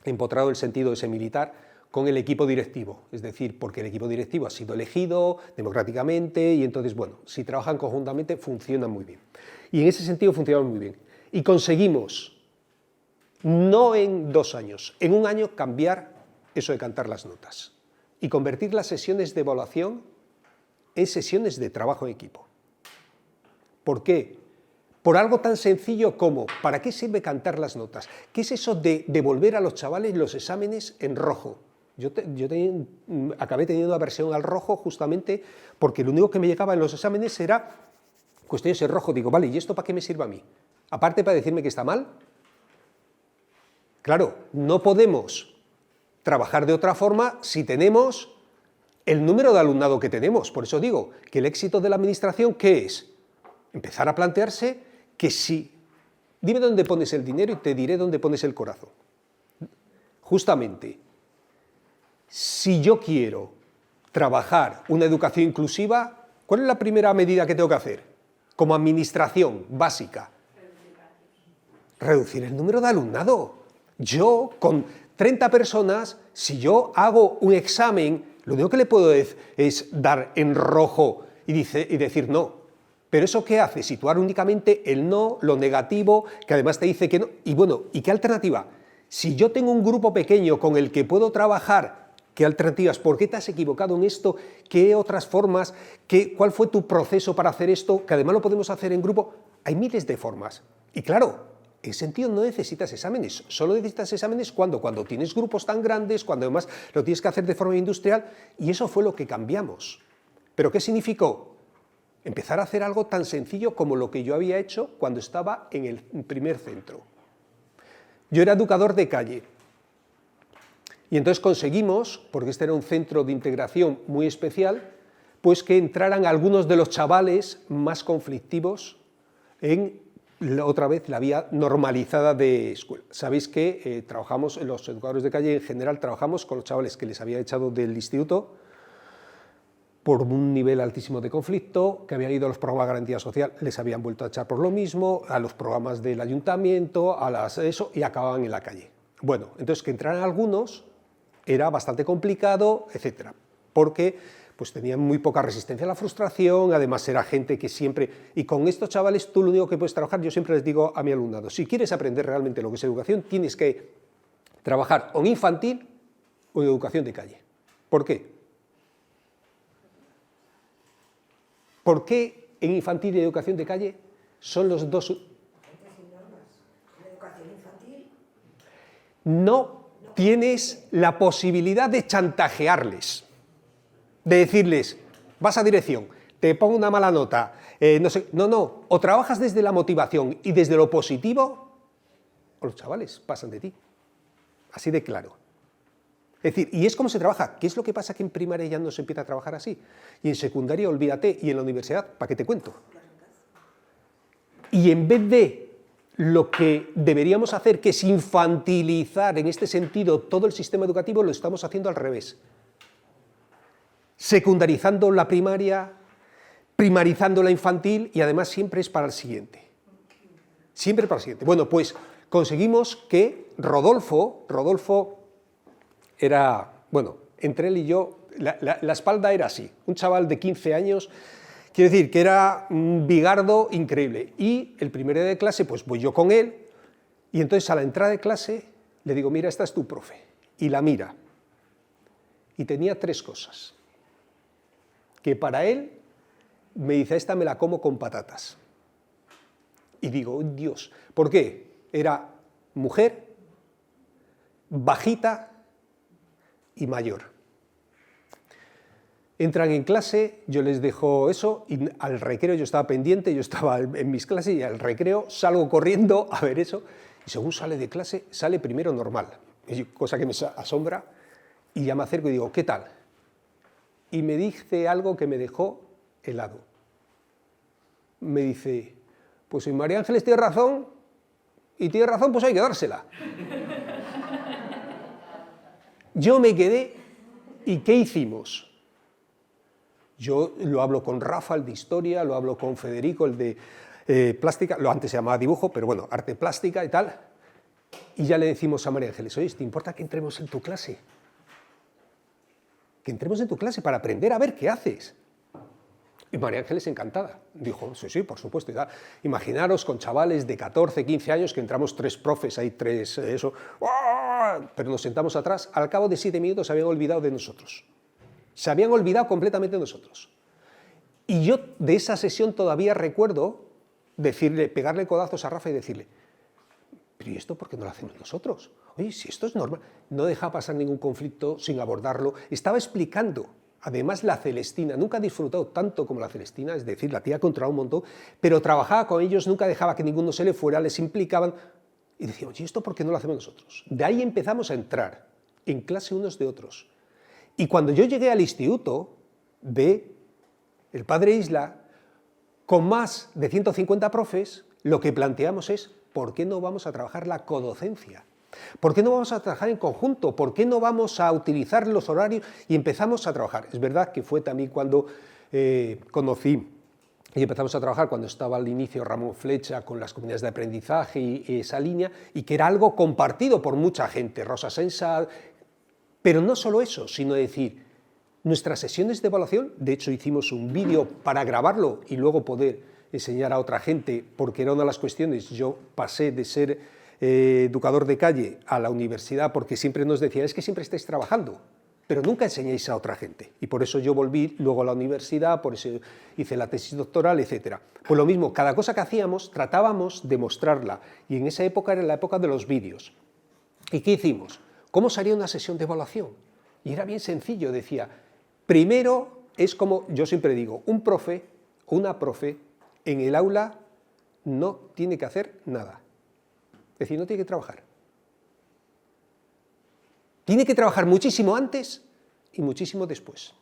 el sentido ese militar, con el equipo directivo, es decir, porque el equipo directivo ha sido elegido democráticamente y entonces, bueno, si trabajan conjuntamente funcionan muy bien. Y en ese sentido funcionaron muy bien. Y conseguimos, no en 2 años, en 1 año cambiar eso de cantar las notas y convertir las sesiones de evaluación en sesiones de trabajo en equipo. ¿Por qué? Por algo tan sencillo como, ¿para qué sirve cantar las notas? ¿Qué es eso de devolver a los chavales los exámenes en rojo? Yo acabé teniendo aversión al rojo justamente porque lo único que me llegaba en los exámenes era cuestiones en rojo. Digo, vale, ¿y esto para qué me sirve a mí? Aparte para decirme que está mal. Claro, no podemos trabajar de otra forma si tenemos el número de alumnado que tenemos. Por eso digo que el éxito de la administración, ¿qué es? Empezar a plantearse que sí. Dime dónde pones el dinero y te diré dónde pones el corazón. Justamente, si yo quiero trabajar una educación inclusiva, ¿cuál es la primera medida que tengo que hacer? Como administración básica. Reducir el número de alumnado. Yo, con 30 personas, si yo hago un examen, lo único que le puedo es dar en rojo y decir no. Pero ¿eso qué hace? Situar únicamente el no, lo negativo, que además te dice que no. Y bueno, ¿y qué alternativa? Si yo tengo un grupo pequeño con el que puedo trabajar, ¿qué alternativas? ¿Por qué te has equivocado en esto? ¿Qué otras formas? ¿Cuál fue tu proceso para hacer esto? Que además lo podemos hacer en grupo. Hay miles de formas. Y claro, en ese sentido no necesitas exámenes. Solo necesitas exámenes cuando tienes grupos tan grandes, cuando además lo tienes que hacer de forma industrial. Y eso fue lo que cambiamos. ¿Pero qué significó? Empezar a hacer algo tan sencillo como lo que yo había hecho cuando estaba en el primer centro. Yo era educador de calle. Y entonces conseguimos, porque este era un centro de integración muy especial, pues que entraran algunos de los chavales más conflictivos en, otra vez, la vía normalizada de escuela. Sabéis que trabajamos, los educadores de calle en general, trabajamos con los chavales que les había echado del instituto por un nivel altísimo de conflicto, que habían ido a los programas de garantía social, les habían vuelto a echar por lo mismo, a los programas del ayuntamiento, y acababan en la calle. Bueno, entonces que entraran algunos era bastante complicado, etcétera, porque pues tenían muy poca resistencia a la frustración, además era gente que siempre... Y con estos chavales tú lo único que puedes trabajar, yo siempre les digo a mi alumnado, si quieres aprender realmente lo que es educación, tienes que trabajar o en infantil o en educación de calle. ¿Por qué? ¿Por qué en infantil y educación de calle son los dos? ¿La educación infantil? No tienes la posibilidad de chantajearles, de decirles, vas a dirección, te pongo una mala nota, no, o trabajas desde la motivación y desde lo positivo, o los chavales pasan de ti, así de claro. Es decir, y es como se trabaja. ¿Qué es lo que pasa? Que en primaria ya no se empieza a trabajar así, y en secundaria olvídate, y en la universidad, ¿para qué te cuento? Y en vez de lo que deberíamos hacer, que es infantilizar en este sentido todo el sistema educativo, lo estamos haciendo al revés. Secundarizando la primaria, primarizando la infantil y además siempre es para el siguiente. Siempre para el siguiente. Bueno, pues conseguimos que Rodolfo era, bueno, entre él y yo, la espalda era así, un chaval de 15 años, quiero decir que era un bigardo increíble. Y el primer día de clase, pues voy yo con él, y entonces a la entrada de clase le digo, mira, esta es tu profe, y la mira. Y tenía 3 cosas, que para él, me dice, esta me la como con patatas. Y digo, oh, Dios, ¿por qué? Era mujer, bajita y mayor. Entran en clase, yo les dejo eso y al recreo yo estaba pendiente, yo estaba en mis clases y al recreo salgo corriendo a ver eso y según sale de clase, sale primero normal, cosa que me asombra, y ya me acerco y digo, ¿qué tal? Y me dice algo que me dejó helado. Me dice, pues si María Ángeles tiene razón, y tiene razón, pues hay que dársela. Yo me quedé, ¿y qué hicimos? Yo lo hablo con Rafa, el de Historia, lo hablo con Federico, el de Plástica, lo antes se llamaba Dibujo, pero bueno, Arte Plástica y tal, y ya le decimos a María Ángeles, oye, ¿te importa que entremos en tu clase? Que entremos en tu clase para aprender a ver qué haces. Y María Ángeles encantada, dijo, sí, sí, por supuesto. Y tal. Imaginaros con chavales de 14, 15 años que entramos 3 profes, hay 3, eso, ¡oh! Pero nos sentamos atrás, al cabo de 7 minutos se habían olvidado de nosotros. Se habían olvidado completamente de nosotros. Y yo de esa sesión todavía recuerdo decirle, pegarle codazos a Rafa y decirle, pero ¿y esto por qué no lo hacemos nosotros? Oye, si esto es normal, no deja pasar ningún conflicto sin abordarlo. Estaba explicando, además la Celestina, nunca ha disfrutado tanto como la Celestina, es decir, la tía controlaba un montón, pero trabajaba con ellos, nunca dejaba que ninguno se le fuera, les implicaban, y decíamos, ¿y esto por qué no lo hacemos nosotros? De ahí empezamos a entrar en clase unos de otros. Y cuando yo llegué al instituto de el Padre Isla, con más de 150 profes, lo que planteamos es, ¿por qué no vamos a trabajar la codocencia? ¿Por qué no vamos a trabajar en conjunto? ¿Por qué no vamos a utilizar los horarios? Y empezamos a trabajar. Es verdad que fue también cuando conocí y empezamos a trabajar cuando estaba al inicio Ramón Flecha con las comunidades de aprendizaje y esa línea, y que era algo compartido por mucha gente, Rosa Sensa, pero no solo eso, sino decir, nuestras sesiones de evaluación, de hecho hicimos un vídeo para grabarlo y luego poder enseñar a otra gente, porque era una de las cuestiones, yo pasé de ser educador de calle a la universidad porque siempre nos decían, es que siempre estáis trabajando, pero nunca enseñáis a otra gente. Y por eso yo volví luego a la universidad, por eso hice la tesis doctoral, etc. Pues lo mismo, cada cosa que hacíamos tratábamos de mostrarla, y en esa época era la época de los vídeos. ¿Y qué hicimos? ¿Cómo sería una sesión de evaluación? Y era bien sencillo, decía, primero es como, yo siempre digo, un profe o una profe en el aula no tiene que hacer nada. Es decir, no tiene que trabajar. Tiene que trabajar muchísimo antes y muchísimo después.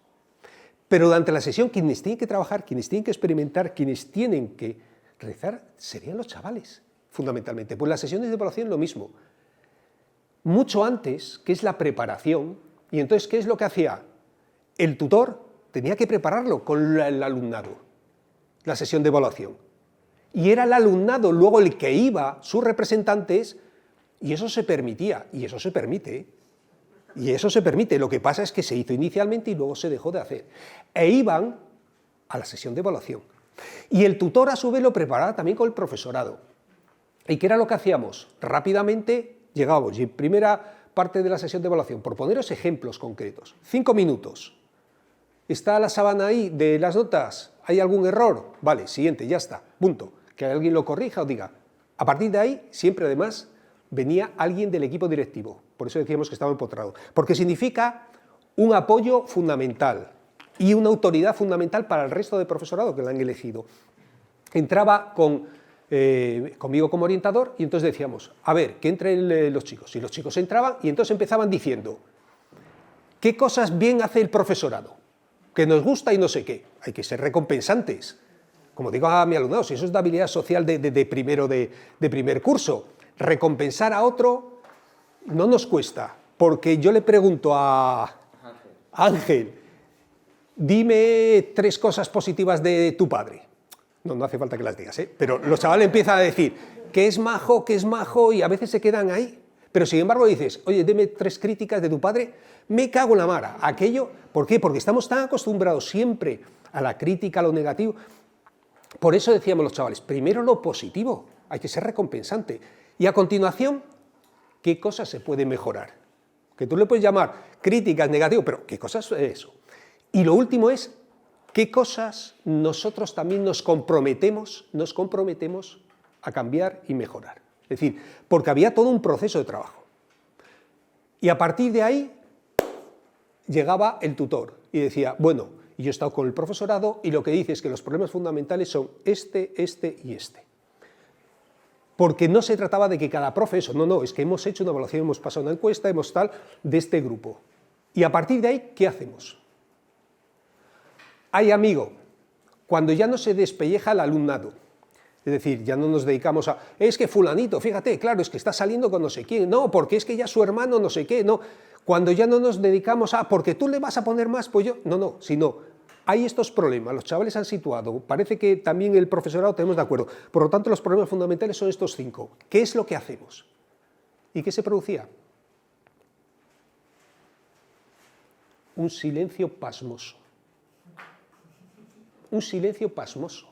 Pero durante la sesión, quienes tienen que trabajar, quienes tienen que experimentar, quienes tienen que realizar, serían los chavales, fundamentalmente. Pues las sesiones de evaluación lo mismo. Mucho antes, que es la preparación, y entonces, ¿qué es lo que hacía? El tutor tenía que prepararlo con el alumnado, la sesión de evaluación. Y era el alumnado luego el que iba, sus representantes, y eso se permitía, y eso se permite, y eso se permite. Lo que pasa es que se hizo inicialmente y luego se dejó de hacer. E iban a la sesión de evaluación. Y el tutor a su vez lo preparaba también con el profesorado. ¿Y qué era lo que hacíamos? Rápidamente llegábamos, y primera parte de la sesión de evaluación, por poneros ejemplos concretos, 5 minutos. ¿Está la sábana ahí de las notas? ¿Hay algún error? Vale, siguiente, ya está, punto. Que alguien lo corrija o diga. A partir de ahí, siempre además, venía alguien del equipo directivo. Por eso decíamos que estaba empotrado. Porque significa un apoyo fundamental y una autoridad fundamental para el resto del profesorado que lo han elegido. Entraba conmigo como orientador y entonces decíamos, a ver, que entren los chicos. Y los chicos entraban y entonces empezaban diciendo, ¿qué cosas bien hace el profesorado? Que nos gusta y no sé qué. Hay que ser recompensantes. Como digo a mi alumnado, si eso es de habilidad social de primer curso, recompensar a otro no nos cuesta, porque yo le pregunto a Ángel, dime 3 cosas positivas de tu padre. No hace falta que las digas, pero los chavales empiezan a decir que es majo, y a veces se quedan ahí. Pero sin embargo dices, oye, dime 3 críticas de tu padre, me cago en la mara. Aquello, ¿por qué? Porque estamos tan acostumbrados siempre a la crítica, a lo negativo. Por eso decíamos los chavales, primero lo positivo, hay que ser recompensante. Y a continuación, ¿qué cosas se pueden mejorar? Que tú le puedes llamar críticas, negativas, pero ¿qué cosas es eso? Y lo último es, ¿qué cosas nosotros también nos comprometemos a cambiar y mejorar? Es decir, porque había todo un proceso de trabajo. Y a partir de ahí llegaba el tutor y decía, bueno, y yo he estado con el profesorado, y lo que dice es que los problemas fundamentales son este y este. Porque no se trataba de que cada profe eso, no, es que hemos hecho una evaluación, hemos pasado una encuesta, hemos tal, de este grupo. Y a partir de ahí, ¿qué hacemos? Hay, amigo, cuando ya no se despelleja el alumnado, es decir, ya no nos dedicamos a, es que fulanito, fíjate, claro, es que está saliendo con no sé quién, no, porque es que ya su hermano no sé qué, no, cuando ya no nos dedicamos a, porque tú le vas a poner más, pues yo, no, sino, hay estos problemas, los chavales han situado, parece que también el profesorado tenemos de acuerdo, por lo tanto los problemas fundamentales son estos 5, ¿qué es lo que hacemos? ¿Y qué se producía? Un silencio pasmoso. Un silencio pasmoso.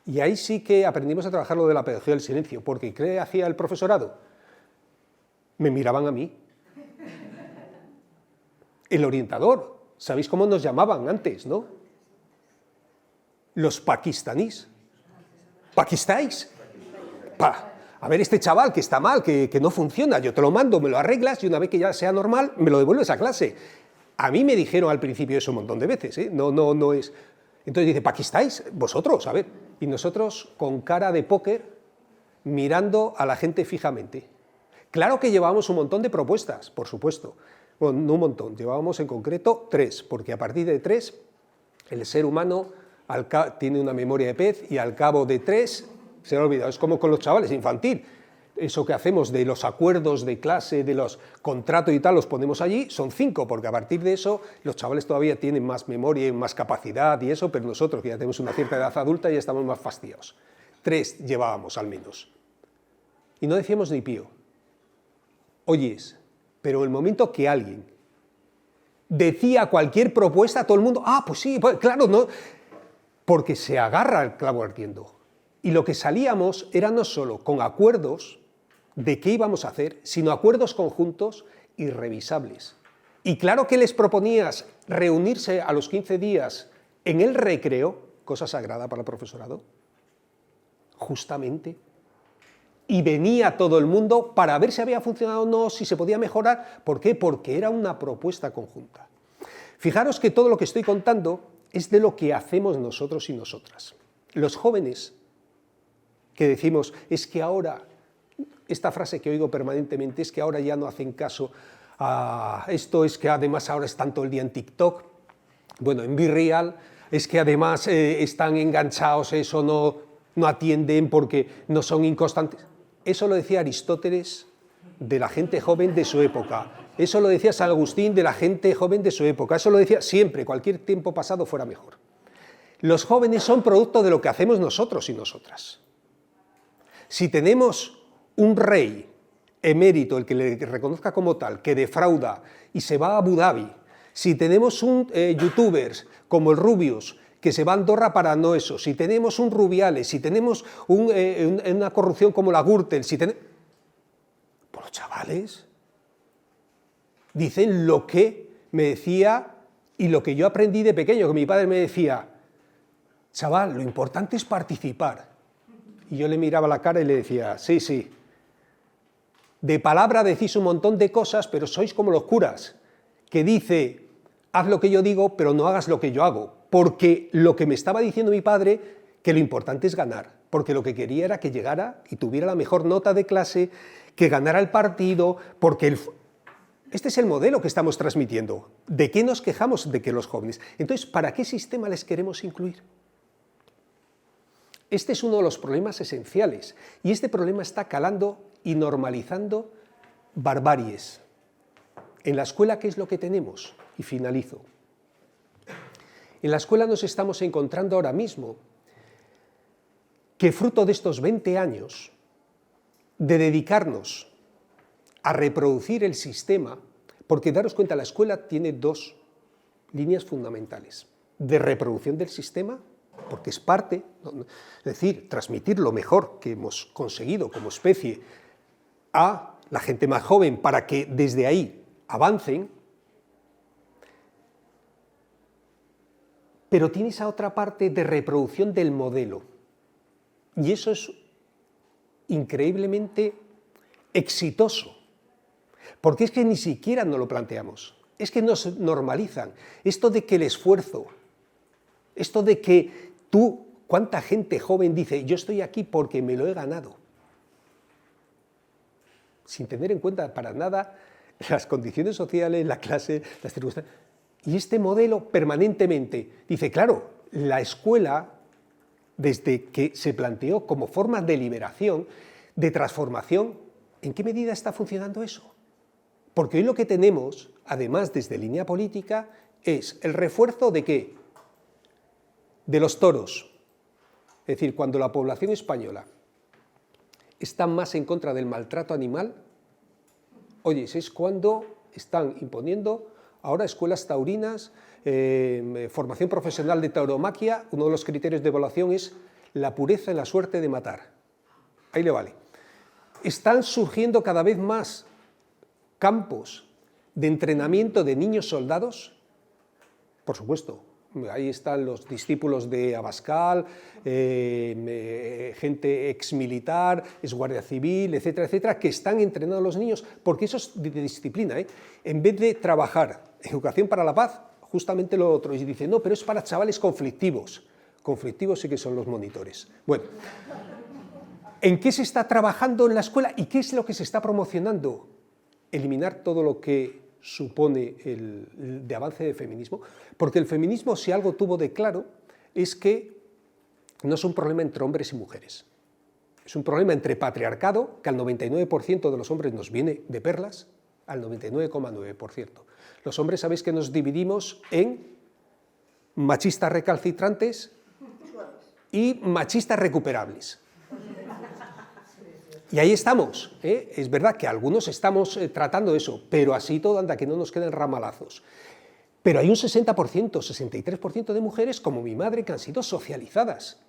Y ahí sí que aprendimos a trabajar lo de la pedagogía del silencio, porque ¿qué hacía el profesorado? Me miraban a mí. El orientador, ¿sabéis cómo nos llamaban antes, no? Los pakistaníes. ¿Pakistáis? A ver, este chaval que está mal, que no funciona, yo te lo mando, me lo arreglas y una vez que ya sea normal, me lo devuelves a clase. A mí me dijeron al principio eso un montón de veces, ¿eh? No es... Entonces dice, ¿Pakistáis? Vosotros, a ver. Y nosotros con cara de póker mirando a la gente fijamente. Claro que llevábamos un montón de propuestas, por supuesto. Bueno, no un montón, llevábamos en concreto 3, porque a partir de 3 el ser humano tiene una memoria de pez y al cabo de 3 se lo ha olvidado. Es como con los chavales, infantil. Eso que hacemos de los acuerdos de clase, de los contratos y tal, los ponemos allí, son 5, porque a partir de eso los chavales todavía tienen más memoria y más capacidad y eso, pero nosotros que ya tenemos una cierta edad adulta ya estamos más fastidiados. 3 llevábamos al menos. Y no decíamos ni pío. Oyes, pero el momento que alguien decía cualquier propuesta, todo el mundo, pues sí, pues claro, no, porque se agarra el clavo ardiendo. Y lo que salíamos era no solo con acuerdos de qué íbamos a hacer, sino acuerdos conjuntos y revisables. Y claro que les proponías reunirse a los 15 días en el recreo, cosa sagrada para el profesorado, justamente, y venía todo el mundo para ver si había funcionado o no, si se podía mejorar. ¿Por qué? Porque era una propuesta conjunta. Fijaros que todo lo que estoy contando es de lo que hacemos nosotros y nosotras. Los jóvenes que decimos, es que ahora, esta frase que oigo permanentemente, es que ahora ya no hacen caso a esto, es que además ahora están todo el día en TikTok, bueno, en BeReal, es que además están enganchados, eso no atienden porque no son inconstantes. Eso lo decía Aristóteles de la gente joven de su época, eso lo decía San Agustín de la gente joven de su época, eso lo decía siempre, cualquier tiempo pasado fuera mejor. Los jóvenes son producto de lo que hacemos nosotros y nosotras. Si tenemos un rey emérito, el que le reconozca como tal, que defrauda y se va a Abu Dhabi, si tenemos un youtubers como el Rubius, que se va a Andorra para no eso, si tenemos un Rubiales, si tenemos una corrupción como la Gürtel, si tenemos... Pues los chavales dicen lo que me decía y lo que yo aprendí de pequeño, que mi padre me decía, chaval, lo importante es participar. Y yo le miraba la cara y le decía, sí, de palabra decís un montón de cosas, pero sois como los curas, que dice, haz lo que yo digo, pero no hagas lo que yo hago, porque lo que me estaba diciendo mi padre, que lo importante es ganar, porque lo que quería era que llegara y tuviera la mejor nota de clase, que ganara el partido, porque este es el modelo que estamos transmitiendo. ¿De qué nos quejamos de que los jóvenes? Entonces, ¿para qué sistema les queremos incluir? Este es uno de los problemas esenciales y este problema está calando y normalizando barbaries. En la escuela, ¿qué es lo que tenemos? Y finalizo. En la escuela nos estamos encontrando ahora mismo que fruto de estos 20 años de dedicarnos a reproducir el sistema, porque daros cuenta, la escuela tiene 2 líneas fundamentales, de reproducción del sistema, porque es parte, es decir, transmitir lo mejor que hemos conseguido como especie a la gente más joven para que desde ahí avancen, pero tiene esa otra parte de reproducción del modelo, y eso es increíblemente exitoso, porque es que ni siquiera nos lo planteamos. Es que nos normalizan. Esto de que el esfuerzo, esto de que tú, cuánta gente joven dice, yo estoy aquí porque me lo he ganado, sin tener en cuenta para nada las condiciones sociales, la clase, las circunstancias. Y este modelo permanentemente dice, claro, la escuela, desde que se planteó como forma de liberación, de transformación, ¿en qué medida está funcionando eso? Porque hoy lo que tenemos, además desde línea política, es el refuerzo de ¿qué? De los toros. Es decir, cuando la población española está más en contra del maltrato animal, oye, es cuando están imponiendo ahora escuelas taurinas, formación profesional de tauromaquia. Uno de los criterios de evaluación es la pureza en la suerte de matar. Ahí le vale. Están surgiendo cada vez más campos de entrenamiento de niños soldados, por supuesto. Ahí están los discípulos de Abascal, gente exmilitar, exguardia civil, etcétera, etcétera, que están entrenando a los niños, porque eso es de disciplina, ¿eh? En vez de trabajar educación para la paz, justamente lo otro, y dice, no, pero es para chavales conflictivos. Conflictivos sí que son los monitores. Bueno, ¿en qué se está trabajando en la escuela y qué es lo que se está promocionando? Eliminar todo lo que supone el de avance de feminismo, porque el feminismo, si algo tuvo de claro, es que no es un problema entre hombres y mujeres, es un problema entre patriarcado, que al 99% de los hombres nos viene de perlas, al 99,9%. Los hombres, sabéis que nos dividimos en machistas recalcitrantes y machistas recuperables. Y ahí estamos, ¿eh? Es verdad que algunos estamos tratando eso, pero así todo anda, que no nos queden ramalazos. Pero hay un 60%, 63% de mujeres, como mi madre, que han sido socializadas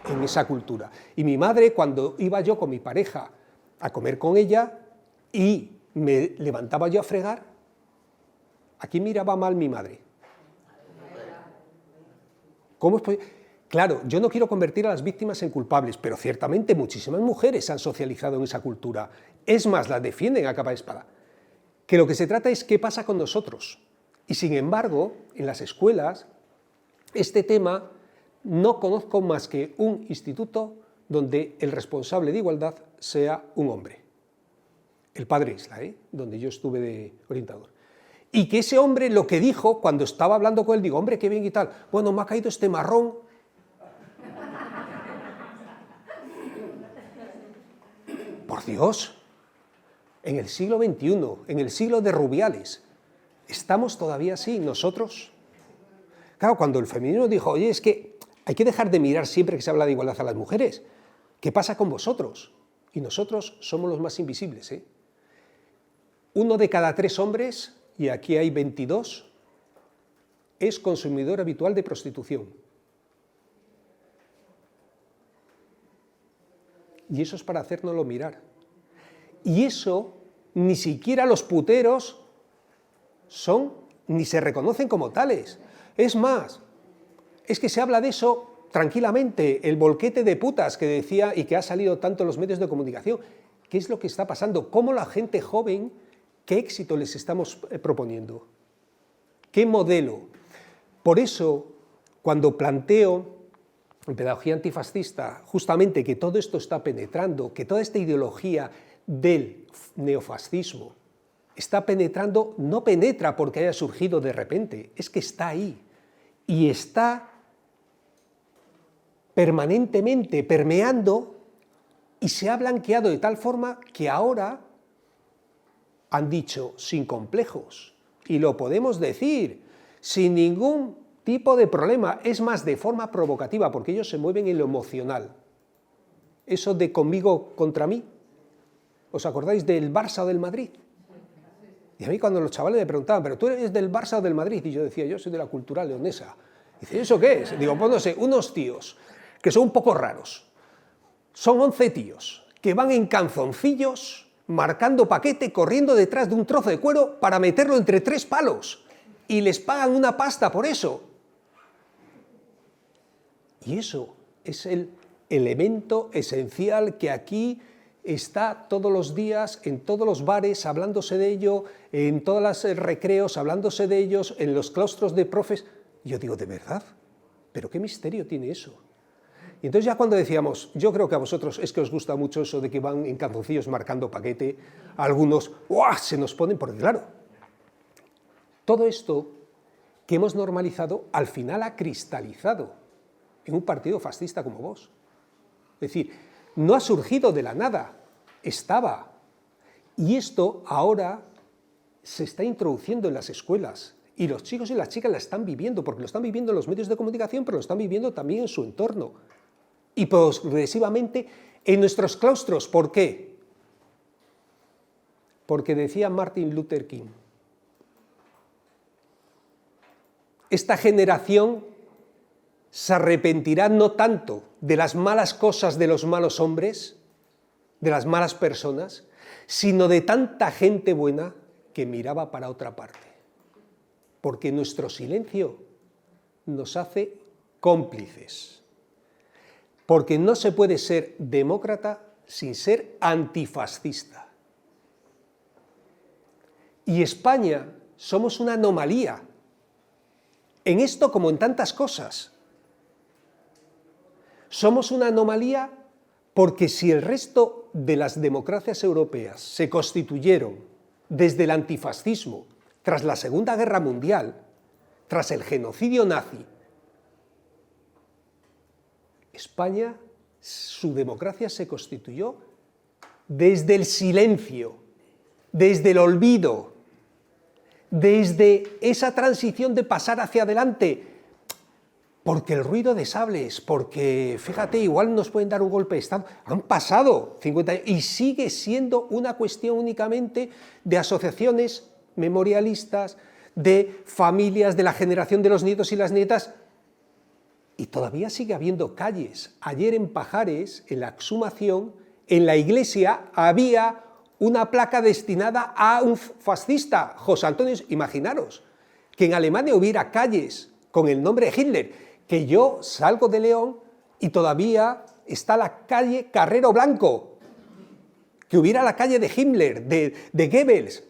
en esa cultura. Y mi madre, cuando iba yo con mi pareja a comer con ella y me levantaba yo a fregar, ¿a quién miraba mal mi madre? ¿Cómo es posible? Claro, yo no quiero convertir a las víctimas en culpables, pero ciertamente muchísimas mujeres se han socializado en esa cultura. Es más, las defienden a capa de espada. Que lo que se trata es qué pasa con nosotros. Y sin embargo, en las escuelas, este tema no conozco más que un instituto donde el responsable de igualdad sea un hombre. El padre Isla, donde yo estuve de orientador. Y que ese hombre lo que dijo cuando estaba hablando con él, digo, hombre, qué bien y tal, bueno, me ha caído este marrón. Por Dios, en el siglo XXI, en el siglo de Rubiales, ¿estamos todavía así nosotros? Claro, cuando el feminismo dijo, oye, es que hay que dejar de mirar siempre que se habla de igualdad a las mujeres, ¿qué pasa con vosotros? Y nosotros somos los más invisibles, ¿eh? 1 de cada 3 hombres, y aquí hay 22, es consumidor habitual de prostitución. Y eso es para hacérnoslo mirar. Y eso ni siquiera los puteros son, ni se reconocen como tales. Es más, es que se habla de eso tranquilamente, el bolquete de putas que decía y que ha salido tanto en los medios de comunicación. ¿Qué es lo que está pasando? ¿Cómo la gente joven, qué éxito les estamos proponiendo? ¿Qué modelo? Por eso, cuando planteo en pedagogía antifascista, justamente que todo esto está penetrando, que toda esta ideología del neofascismo está penetrando, no penetra porque haya surgido de repente, es que está ahí y está permanentemente permeando y se ha blanqueado de tal forma que ahora han dicho sin complejos, y lo podemos decir sin ningún tipo de problema, es más, de forma provocativa, porque ellos se mueven en lo emocional. Eso de conmigo contra mí, ¿os acordáis del Barça o del Madrid? Y a mí cuando los chavales me preguntaban, ¿pero tú eres del Barça o del Madrid? Y yo decía, yo soy de la Cultural Leonesa. Dice, ¿eso qué es? Digo, pues no sé, unos tíos que son un poco raros. Son 11 tíos que van en canzoncillos, marcando paquete, corriendo detrás de un trozo de cuero para meterlo entre 3 palos. Y les pagan una pasta por eso. Y eso es el elemento esencial que aquí está todos los días en todos los bares hablándose de ello, en todos los recreos hablándose de ellos, en los claustros de profes. Yo digo, ¿de verdad? ¿Pero qué misterio tiene eso? Y entonces ya cuando decíamos, yo creo que a vosotros es que os gusta mucho eso de que van en calzoncillos marcando paquete, algunos ¡uah!, se nos ponen, porque claro, todo esto que hemos normalizado al final ha cristalizado en un partido fascista como Vox. Es decir, no ha surgido de la nada, estaba. Y esto ahora se está introduciendo en las escuelas. Y los chicos y las chicas la están viviendo, porque lo están viviendo en los medios de comunicación, pero lo están viviendo también en su entorno. Y progresivamente en nuestros claustros. ¿Por qué? Porque decía Martin Luther King, esta generación se arrepentirá no tanto de las malas cosas de los malos hombres, de las malas personas, sino de tanta gente buena que miraba para otra parte. Porque nuestro silencio nos hace cómplices. Porque no se puede ser demócrata sin ser antifascista. Y España somos una anomalía, en esto como en tantas cosas. Somos una anomalía porque si el resto de las democracias europeas se constituyeron desde el antifascismo, tras la Segunda Guerra Mundial, tras el genocidio nazi, España, su democracia se constituyó desde el silencio, desde el olvido, desde esa transición de pasar hacia adelante, porque el ruido de sables, porque, fíjate, igual nos pueden dar un golpe de Estado. Han pasado 50 años y sigue siendo una cuestión únicamente de asociaciones memorialistas, de familias, de la generación de los nietos y las nietas, y todavía sigue habiendo calles. Ayer en Pajares, en la exhumación, en la iglesia había una placa destinada a un fascista, José Antonio. Imaginaros que en Alemania hubiera calles con el nombre de Hitler, que yo salgo de León y todavía está la calle Carrero Blanco, que hubiera la calle de Himmler, de Goebbels.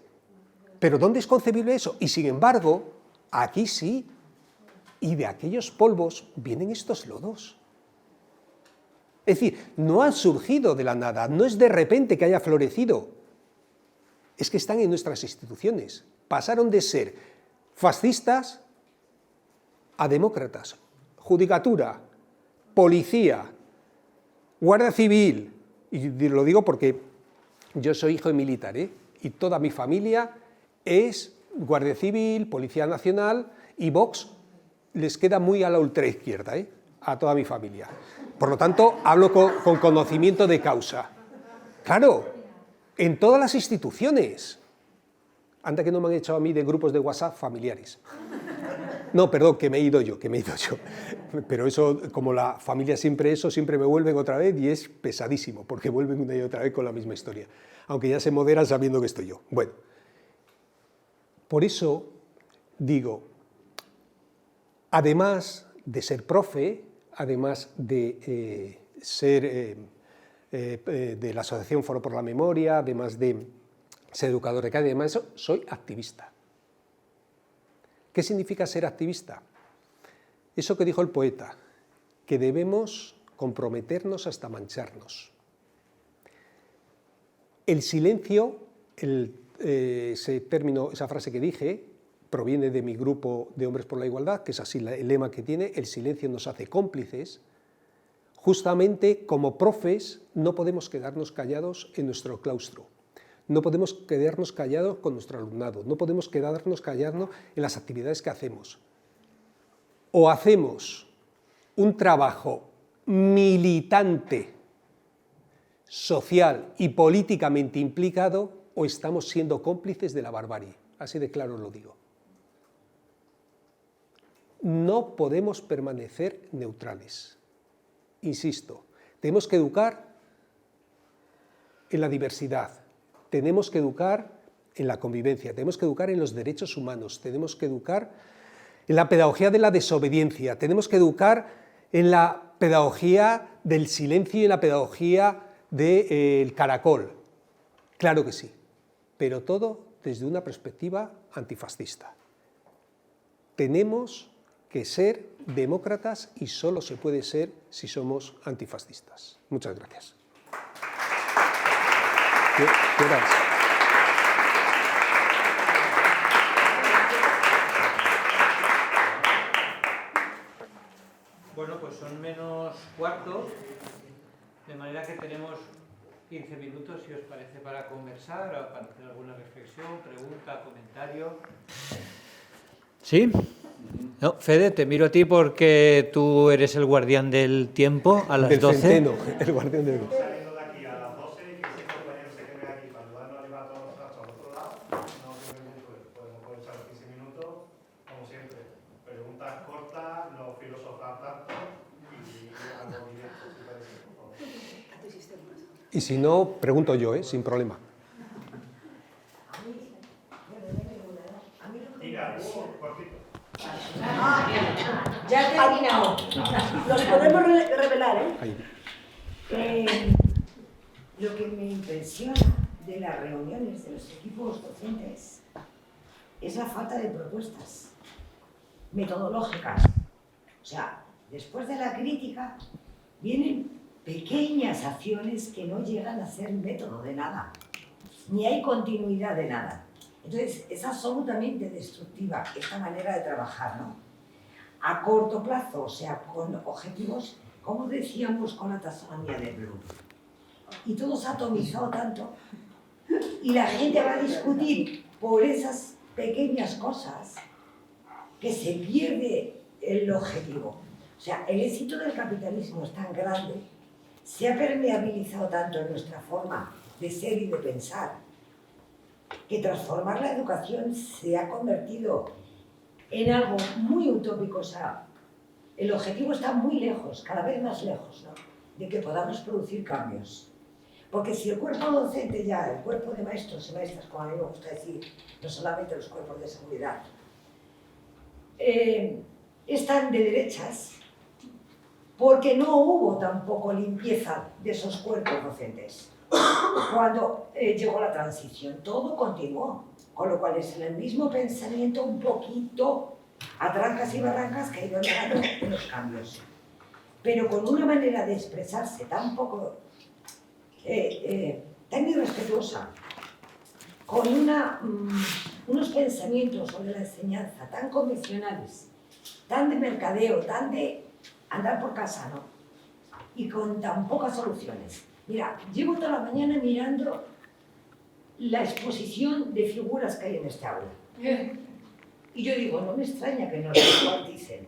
Pero ¿dónde es concebible eso? Y sin embargo, aquí sí, y de aquellos polvos vienen estos lodos. Es decir, no han surgido de la nada, no es de repente que haya florecido, es que están en nuestras instituciones. Pasaron de ser fascistas a demócratas, judicatura, policía, guardia civil, y lo digo porque yo soy hijo de militar, y toda mi familia es guardia civil, policía nacional, y Vox les queda muy a la ultraizquierda, a toda mi familia. Por lo tanto, hablo con conocimiento de causa. Claro, en todas las instituciones. Anda que no me han echado a mí de grupos de WhatsApp familiares. No, perdón, que me he ido yo. Pero eso, como la familia siempre me vuelven otra vez y es pesadísimo, porque vuelven una y otra vez con la misma historia. Aunque ya se moderan sabiendo que estoy yo. Bueno, por eso digo, además de ser profe, además de ser de la Asociación Foro por la Memoria, además de ser educador de calle, además de eso, soy activista. ¿Qué significa ser activista? Eso que dijo el poeta, que debemos comprometernos hasta mancharnos. El silencio, ese término, esa frase que dije, proviene de mi grupo de Hombres por la Igualdad, que es así el lema que tiene, el silencio nos hace cómplices. Justamente como profes no podemos quedarnos callados en nuestro claustro, no podemos quedarnos callados con nuestro alumnado, no podemos quedarnos callados en las actividades que hacemos. O hacemos un trabajo militante, social y políticamente implicado, o estamos siendo cómplices de la barbarie. Así de claro lo digo. No podemos permanecer neutrales. Insisto, tenemos que educar en la diversidad, tenemos que educar en la convivencia, tenemos que educar en los derechos humanos, tenemos que educar en la pedagogía de la desobediencia, tenemos que educar en la pedagogía del silencio y en la pedagogía del caracol, claro que sí, pero todo desde una perspectiva antifascista. Tenemos que ser demócratas y solo se puede ser si somos antifascistas. Muchas gracias. ¿Qué hora es? Bueno, pues son menos cuarto, de manera que tenemos 15 minutos, si os parece, para conversar, o para hacer alguna reflexión, pregunta, comentario. ¿Sí? No, Fede, te miro a ti porque tú eres el guardián del tiempo a las 12. Centeno, el guardián del... Saliendo de aquí a las 12 y que ese compañero se quede aquí para ayudarnos a llevar todos los trastos al otro lado, no tiene mucho, podemos aprovechar los 15 minutos, como siempre. Preguntas cortas, no filosofar tanto y algo directo, si parece, por favor. Y si no, pregunto yo, sin problema. Diga, cortito. Ya he terminado. Los podemos revelar, ¿eh? Ahí. Lo que me impresiona de las reuniones de los equipos docentes es la falta de propuestas metodológicas. O sea, después de la crítica vienen pequeñas acciones que no llegan a ser método de nada, ni hay continuidad de nada. Entonces, es absolutamente destructiva esta manera de trabajar, ¿no? A corto plazo, o sea, con objetivos, como decíamos con la taxonomía de Bloom. Y todo se ha atomizado tanto, y la gente va a discutir por esas pequeñas cosas que se pierde el objetivo. O sea, el éxito del capitalismo es tan grande, se ha permeabilizado tanto en nuestra forma de ser y de pensar, que transformar la educación se ha convertido en algo muy utópico. O sea, el objetivo está muy lejos, cada vez más lejos, ¿no?, de que podamos producir cambios. Porque si el cuerpo docente ya, el cuerpo de maestros y maestras, como a mí me gusta decir, no solamente los cuerpos de seguridad, están de derechas, porque no hubo tampoco limpieza de esos cuerpos docentes. Cuando llegó la transición, todo continuó, con lo cual es el mismo pensamiento un poquito a trancas y barrancas que ha ido llegando en los cambios. Pero con una manera de expresarse tan poco, tan irrespetuosa, con unos pensamientos sobre la enseñanza tan convencionales, tan de mercadeo, tan de andar por casa, ¿no?, y con tan pocas soluciones. Mira, llevo toda la mañana mirando la exposición de figuras que hay en este aula. Y yo digo, no me extraña que no se cuanticen,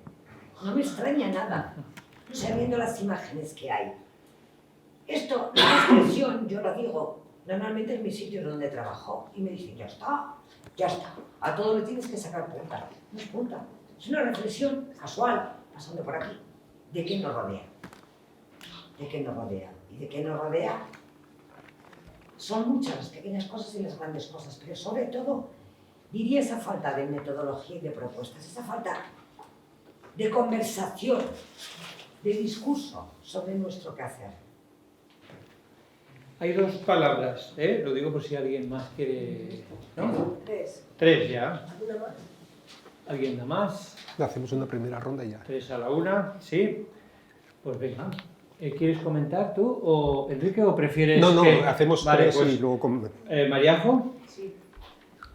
no me extraña nada, o sea, viendo las imágenes que hay. Esto, la expresión, yo lo digo normalmente en mis sitios donde trabajo, y me dicen, ya está, a todo le tienes que sacar punta. No es punta, es una reflexión casual, pasando por aquí, de qué nos rodea. De qué nos rodea. Y de qué nos rodea son muchas las pequeñas cosas y las grandes cosas, pero sobre todo diría esa falta de metodología y de propuestas, esa falta de conversación, de discurso sobre nuestro quehacer. Hay dos palabras, lo digo por si alguien más quiere, ¿no? Tres ya. ¿Alguien da más? Hacemos una primera ronda y ya. 3 a la 1, ¿sí? Pues venga. ¿Quieres comentar tú, o Enrique, o prefieres No, que... hacemos vale, tres pues, y luego... Mariajo. Sí,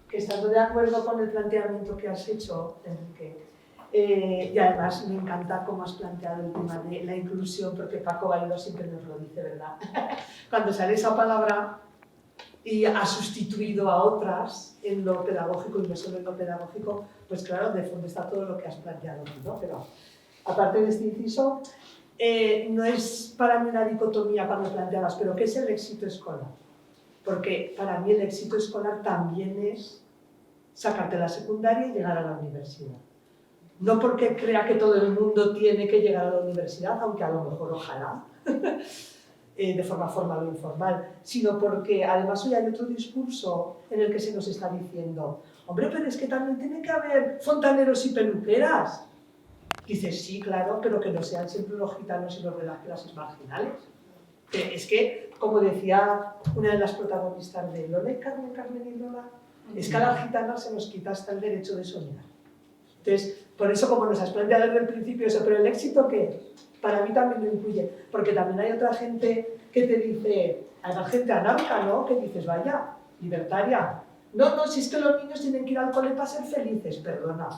que estando de acuerdo con el planteamiento que has hecho, Enrique, y además me encanta cómo has planteado el tema de la inclusión, porque Paco Bailo siempre nos lo dice, ¿verdad? Cuando sale esa palabra y ha sustituido a otras en lo pedagógico y no solo en lo pedagógico, pues claro, de fondo está todo lo que has planteado, ¿no? Pero aparte de este inciso, no es para mí una dicotomía cuando planteabas, pero ¿qué es el éxito escolar? Porque para mí el éxito escolar también es sacarte la secundaria y llegar a la universidad. No porque crea que todo el mundo tiene que llegar a la universidad, aunque a lo mejor ojalá, de forma formal o informal, sino porque además hoy hay otro discurso en el que se nos está diciendo, hombre, pero es que también tiene que haber fontaneros y peluqueras. Dices, sí, claro, pero que no sean siempre los gitanos y los de las clases marginales. Es que, como decía una de las protagonistas de Lola y Carmen, Carmen y Lola, es que a las gitanas se nos quita hasta el derecho de soñar. Entonces, por eso, como nos has planteado desde el principio eso, pero el éxito, ¿qué? Para mí también lo incluye, porque también hay otra gente que te dice, hay más gente anarca, ¿no? Que dices, vaya, libertaria. No, si es que los niños tienen que ir al cole para ser felices, perdona.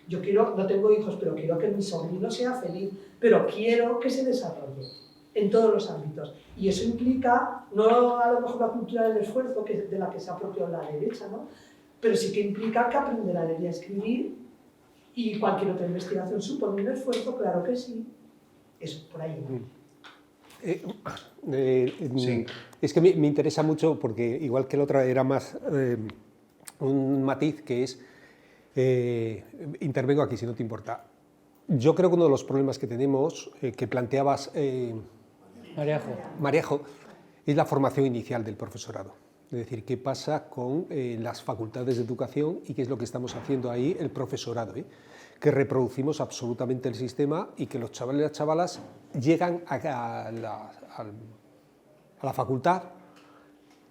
Yo no tengo hijos, pero quiero que mi sobrino sea feliz, pero quiero que se desarrolle en todos los ámbitos. Y eso implica, no a lo mejor la cultura del esfuerzo, de la que se apropió la derecha, ¿no? Pero sí que implica que aprender a leer y a escribir, y cualquier otra investigación supone un esfuerzo, claro que sí. Eso, por ahí. Sí. Es que me interesa mucho, porque igual que la otra era más un matiz que es, intervengo aquí si no te importa. Yo creo que uno de los problemas que tenemos, que planteabas, Marejo, es la formación inicial del profesorado. Es decir, qué pasa con las facultades de educación y qué es lo que estamos haciendo ahí el profesorado, que reproducimos absolutamente el sistema y que los chavales y las chavalas llegan a la facultad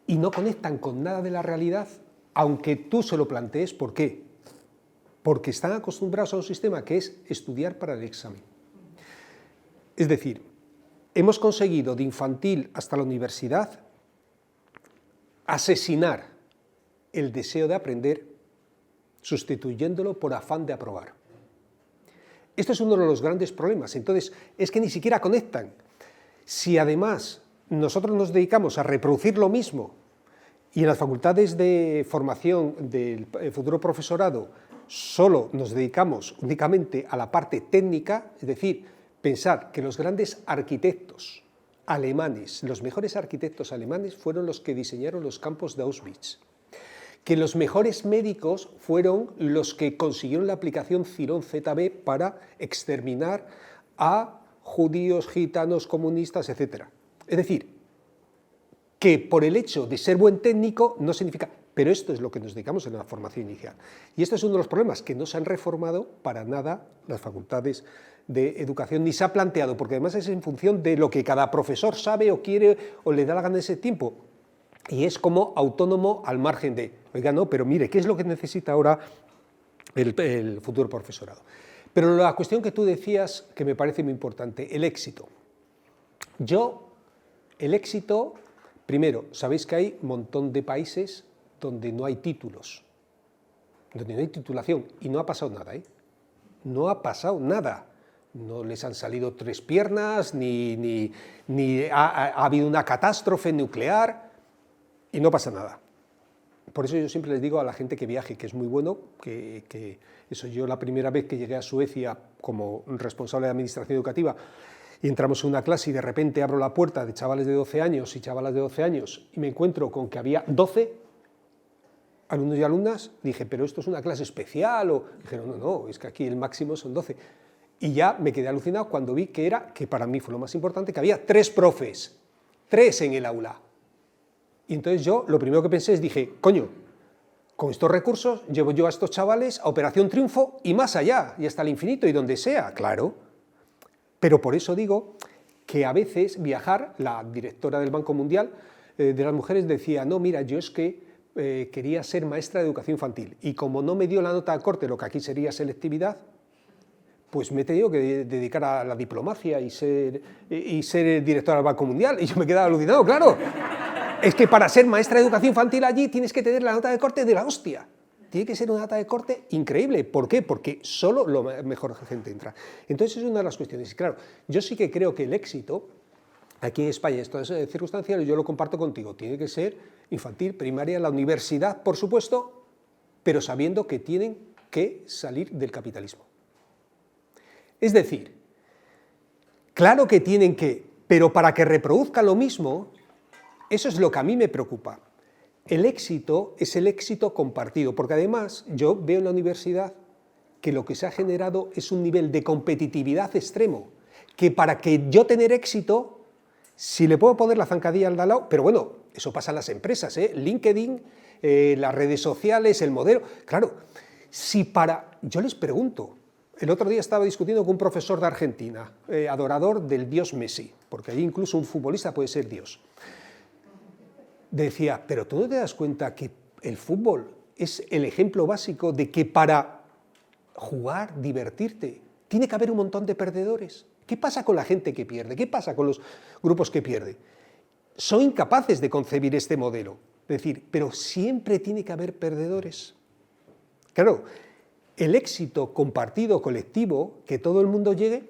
y no conectan con nada de la realidad, aunque tú se lo plantees. ¿Por qué? Porque están acostumbrados a un sistema que es estudiar para el examen. Es decir, hemos conseguido de infantil hasta la universidad asesinar el deseo de aprender, sustituyéndolo por afán de aprobar. Esto es uno de los grandes problemas. Entonces, es que ni siquiera conectan. Si además nosotros nos dedicamos a reproducir lo mismo y en las facultades de formación del futuro profesorado solo nos dedicamos únicamente a la parte técnica, es decir, pensar que los grandes arquitectos alemanes, los mejores arquitectos alemanes fueron los que diseñaron los campos de Auschwitz, que los mejores médicos fueron los que consiguieron la aplicación Cirón ZB para exterminar a judíos, gitanos, comunistas, etc. Es decir, que por el hecho de ser buen técnico no significa... Pero esto es lo que nos dedicamos en la formación inicial. Y esto es uno de los problemas, que no se han reformado para nada las facultades de educación, ni se ha planteado, porque además es en función de lo que cada profesor sabe o quiere o le da la gana en ese tiempo. Y es como autónomo al margen de, oiga, no, pero mire, ¿qué es lo que necesita ahora el futuro profesorado? Pero la cuestión que tú decías, que me parece muy importante, el éxito. El éxito, primero, sabéis que hay un montón de países donde no hay títulos, donde no hay titulación, y no ha pasado nada, no ha pasado nada. No les han salido 3 piernas, ni ha habido una catástrofe nuclear, y no pasa nada. Por eso yo siempre les digo a la gente que viaje, que es muy bueno, que eso, yo la primera vez que llegué a Suecia como responsable de administración educativa, y entramos en una clase y de repente abro la puerta de chavales de 12 años y chavalas de 12 años, y me encuentro con que había 12 alumnos y alumnas, dije, pero esto es una clase especial, o dijeron, no, es que aquí el máximo son 12. Y ya me quedé alucinado cuando vi que para mí fue lo más importante, que había 3 profes, 3 en el aula. Y entonces yo lo primero que pensé es, dije, coño, con estos recursos llevo yo a estos chavales a Operación Triunfo y más allá, y hasta el infinito y donde sea, claro. Pero por eso digo que a veces viajar, la directora del Banco Mundial de las Mujeres decía, no, mira, yo es que quería ser maestra de educación infantil y como no me dio la nota de corte, lo que aquí sería selectividad, pues me he tenido que dedicar a la diplomacia y ser directora del Banco Mundial, y yo me quedaba alucinado, claro. Es que para ser maestra de educación infantil allí tienes que tener la nota de corte de la hostia. Tiene que ser una nota de corte increíble. ¿Por qué? Porque solo lo mejor gente entra. Entonces es una de las cuestiones. Y claro, yo sí que creo que el éxito, aquí en España, esto es circunstancial, y yo lo comparto contigo, tiene que ser infantil, primaria, la universidad, por supuesto, pero sabiendo que tienen que salir del capitalismo. Es decir, claro que tienen que, pero para que reproduzca lo mismo, eso es lo que a mí me preocupa. El éxito es el éxito compartido, porque además yo veo en la universidad que lo que se ha generado es un nivel de competitividad extremo, que para que yo tener éxito, si le puedo poner la zancadilla al de al lado, pero bueno, eso pasa en las empresas, LinkedIn, las redes sociales, el modelo, claro, yo les pregunto, El otro día estaba discutiendo con un profesor de Argentina, adorador del dios Messi, porque allí incluso un futbolista puede ser dios. Decía, pero ¿tú no te das cuenta que el fútbol es el ejemplo básico de que para jugar, divertirte, tiene que haber un montón de perdedores? ¿Qué pasa con la gente que pierde? ¿Qué pasa con los grupos que pierden? Son incapaces de concebir este modelo. Es decir, pero siempre tiene que haber perdedores. Claro, el éxito compartido, colectivo, que todo el mundo llegue,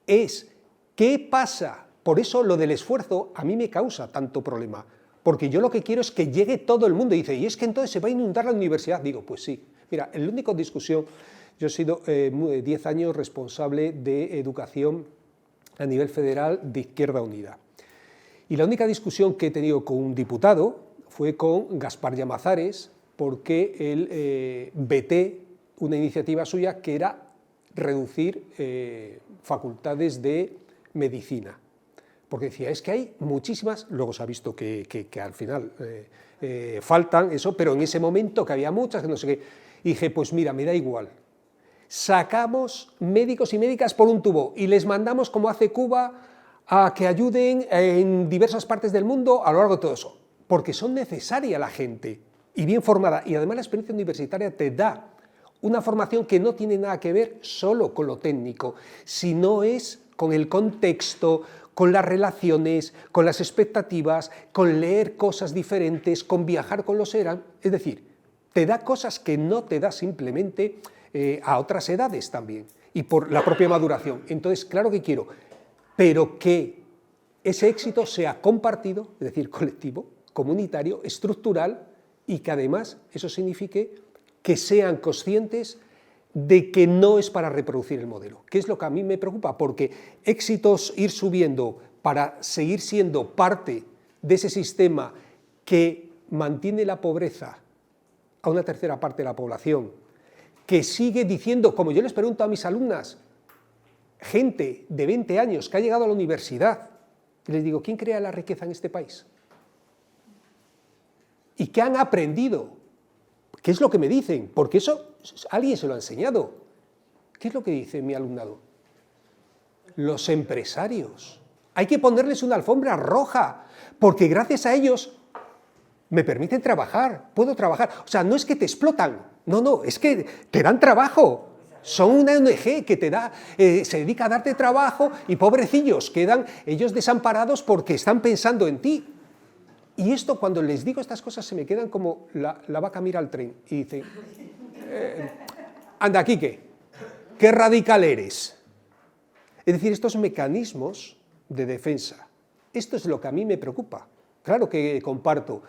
es ¿qué pasa? Por eso lo del esfuerzo a mí me causa tanto problema, porque yo lo que quiero es que llegue todo el mundo. Y dice, ¿y es que entonces se va a inundar la universidad? Digo, pues sí. Mira, en la única discusión, yo he sido 10 años responsable de educación a nivel federal de Izquierda Unida. Y la única discusión que he tenido con un diputado fue con Gaspar Llamazares, porque él veté una iniciativa suya que era reducir facultades de medicina. Porque decía, es que hay muchísimas, luego se ha visto que al final faltan eso, pero en ese momento que había muchas, que no sé qué, y dije, pues mira, me da igual, sacamos médicos y médicas por un tubo y les mandamos, como hace Cuba, a que ayuden en diversas partes del mundo a lo largo de todo eso, porque son necesarias la gente y bien formada, y además la experiencia universitaria te da una formación que no tiene nada que ver solo con lo técnico, sino es con el contexto, con las relaciones, con las expectativas, con leer cosas diferentes, con viajar con los eran, es decir, te da cosas que no te da simplemente a otras edades también, y por la propia maduración. Entonces, claro que quiero, pero que ese éxito sea compartido, es decir, colectivo, comunitario, estructural, y que además eso signifique que sean conscientes de que no es para reproducir el modelo, que es lo que a mí me preocupa, porque éxitos ir subiendo para seguir siendo parte de ese sistema que mantiene la pobreza a una tercera parte de la población, que sigue diciendo, como yo les pregunto a mis alumnas, gente de 20 años que ha llegado a la universidad, y les digo, ¿quién crea la riqueza en este país? ¿Y qué han aprendido? ¿Qué es lo que me dicen? Porque eso alguien se lo ha enseñado. ¿Qué es lo que dice mi alumnado? Los empresarios. Hay que ponerles una alfombra roja, porque gracias a ellos me permiten trabajar, puedo trabajar. O sea, no es que te explotan, no, es que te dan trabajo. Son una ONG que te da, se dedica a darte trabajo y pobrecillos, quedan ellos desamparados porque están pensando en ti. Y esto, cuando les digo estas cosas, se me quedan como la vaca mira al tren y dicen, anda, Quique, qué radical eres. Es decir, estos mecanismos de defensa, esto es lo que a mí me preocupa. Claro que comparto,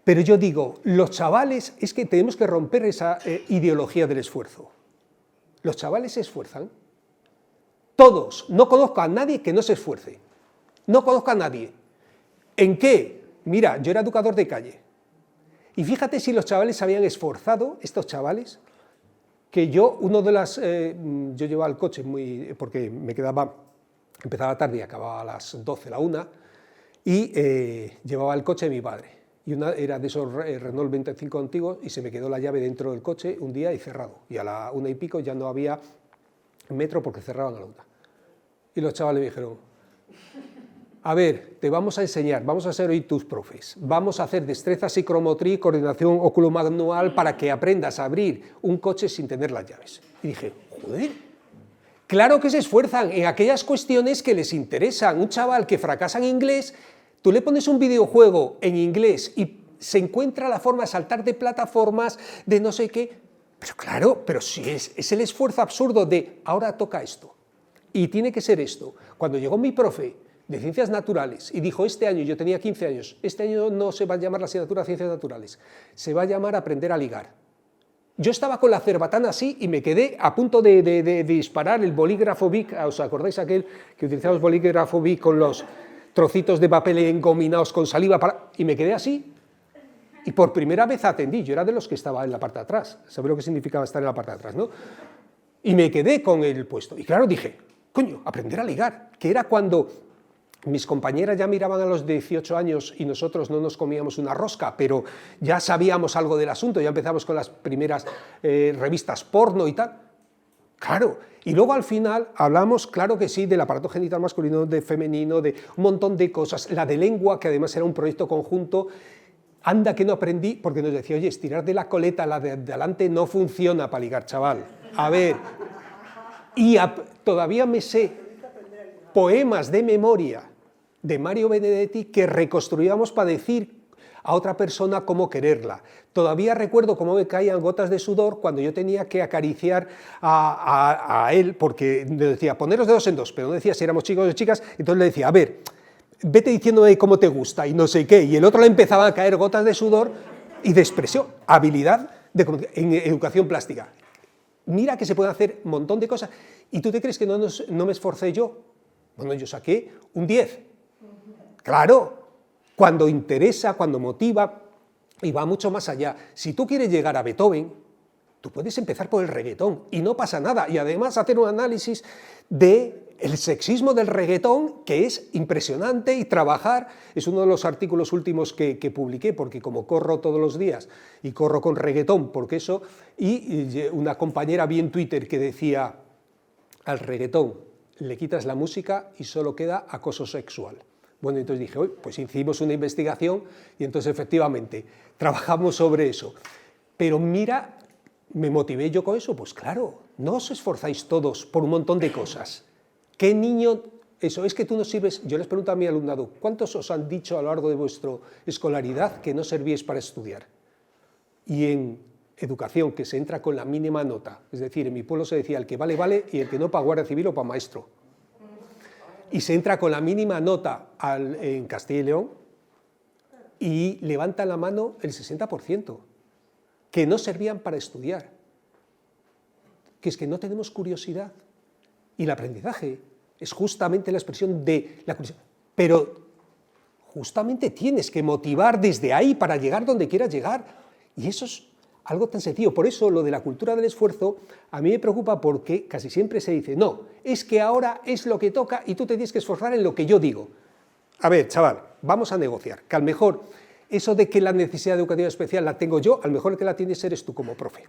pero yo digo, los chavales, es que tenemos que romper esa ideología del esfuerzo. Los chavales se esfuerzan, todos, no conozco a nadie que no se esfuerce, no conozco a nadie. ¿En qué? Mira, yo era educador de calle, y fíjate si los chavales se habían esforzado, estos chavales, que yo, yo llevaba el coche porque empezaba tarde y acababa a las 12, la 1, y llevaba el coche de mi padre, y era de esos Renault 25 antiguos, y se me quedó la llave dentro del coche un día y cerrado, y a la 1 y pico ya no había metro porque cerraban a la 1. Y los chavales me dijeron, a ver, te vamos a enseñar, vamos a ser hoy tus profes, vamos a hacer destreza psicomotriz, coordinación oculomanual para que aprendas a abrir un coche sin tener las llaves. Y dije, joder, claro que se esfuerzan en aquellas cuestiones que les interesan. Un chaval que fracasa en inglés, tú le pones un videojuego en inglés y se encuentra la forma de saltar de plataformas, de no sé qué, pero claro, pero si es el esfuerzo absurdo de ahora toca esto, y tiene que ser esto. Cuando llegó mi profe de Ciencias Naturales y dijo, este año, yo tenía 15 años, este año no se va a llamar la asignatura Ciencias Naturales, se va a llamar Aprender a ligar. Yo estaba con la cerbatana así y me quedé a punto de disparar el bolígrafo Bic, ¿os acordáis aquel que utilizamos bolígrafo Bic con los trocitos de papel engominados con saliva? Y me quedé así y por primera vez atendí, yo era de los que estaba en la parte de atrás, ¿sabéis lo que significaba estar en la parte de atrás, no? Y me quedé con el puesto y claro dije, coño, aprender a ligar, que era cuando mis compañeras ya miraban a los 18 años y nosotros no nos comíamos una rosca, pero ya sabíamos algo del asunto, ya empezamos con las primeras revistas porno y tal. Claro, y luego al final hablamos, claro que sí, del aparato genital masculino, de femenino, de un montón de cosas, la de lengua, que además era un proyecto conjunto. Anda que no aprendí, porque nos decía, oye, estirar de la coleta, la de adelante no funciona para ligar, chaval. A ver, y todavía me sé poemas de memoria de Mario Benedetti que reconstruíamos para decir a otra persona cómo quererla. Todavía recuerdo cómo me caían gotas de sudor cuando yo tenía que acariciar a él, porque me decía, poneros de dos en dos, pero no decía si éramos chicos o chicas, entonces le decía, a ver, vete diciéndome cómo te gusta y no sé qué, y el otro le empezaba a caer gotas de sudor y de expresión, habilidad en educación plástica. Mira que se pueden hacer un montón de cosas, y tú te crees que no me esforcé yo. Bueno, yo saqué un 10. Claro, cuando interesa, cuando motiva, y va mucho más allá. Si tú quieres llegar a Beethoven, tú puedes empezar por el reggaetón, y no pasa nada, y además hacer un análisis del sexismo del reggaetón, que es impresionante, y trabajar, es uno de los artículos últimos que publiqué, porque como corro todos los días, y corro con reggaetón, porque eso, y una compañera vi en Twitter que decía, al reggaetón le quitas la música y solo queda acoso sexual. Bueno, entonces dije, pues hicimos una investigación y entonces efectivamente trabajamos sobre eso. Pero mira, ¿me motivé yo con eso? Pues claro, no os esforzáis todos por un montón de cosas. ¿Qué niño? Eso es que tú no sirves. Yo les pregunto a mi alumnado, ¿cuántos os han dicho a lo largo de vuestra escolaridad que no servíais para estudiar? Y en educación, que se entra con la mínima nota, es decir, en mi pueblo se decía el que vale, vale, y el que no para guardia civil o para maestro. Y se entra con la mínima nota en Castilla y León y levanta la mano el 60%, que no servían para estudiar, que es que no tenemos curiosidad. Y el aprendizaje es justamente la expresión de la curiosidad, pero justamente tienes que motivar desde ahí para llegar donde quieras llegar, y eso es algo tan sencillo. Por eso lo de la cultura del esfuerzo a mí me preocupa, porque casi siempre se dice, no, es que ahora es lo que toca y tú te tienes que esforzar en lo que yo digo. A ver, chaval, vamos a negociar, que a lo mejor eso de que la necesidad educativa especial la tengo yo, a lo mejor el que la tienes eres tú como profe.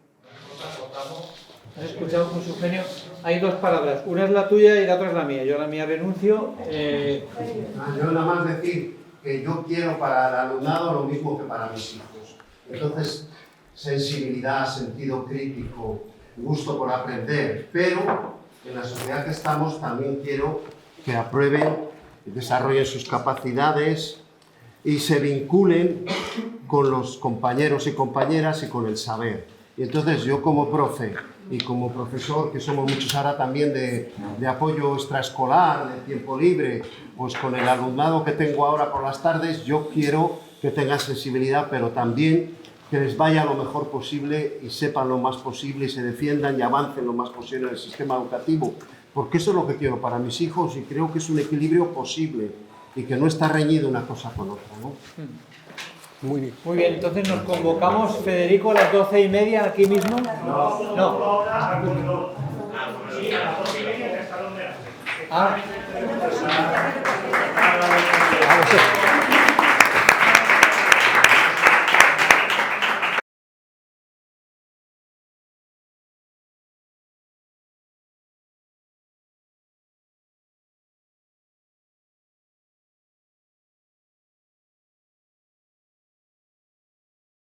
¿Has escuchado, José Eugenio? Hay dos palabras, una es la tuya y la otra es la mía. Yo a la mía renuncio. Yo nada más decir que yo quiero para el alumnado lo mismo que para mis hijos. Entonces, sensibilidad, sentido crítico, gusto por aprender, pero en la sociedad que estamos también quiero que aprueben, desarrollen sus capacidades y se vinculen con los compañeros y compañeras y con el saber. Y entonces yo como profe y como profesor, que somos muchos ahora también de apoyo extraescolar, de tiempo libre, pues con el alumnado que tengo ahora por las tardes, yo quiero que tengan sensibilidad, pero también que les vaya lo mejor posible y sepan lo más posible y se defiendan y avancen lo más posible en el sistema educativo, porque eso es lo que quiero para mis hijos y creo que es un equilibrio posible y que no está reñido una cosa con otra, ¿no? Muy bien. Muy bien, entonces nos convocamos, Federico, a las 12:30 aquí mismo. No. Ah.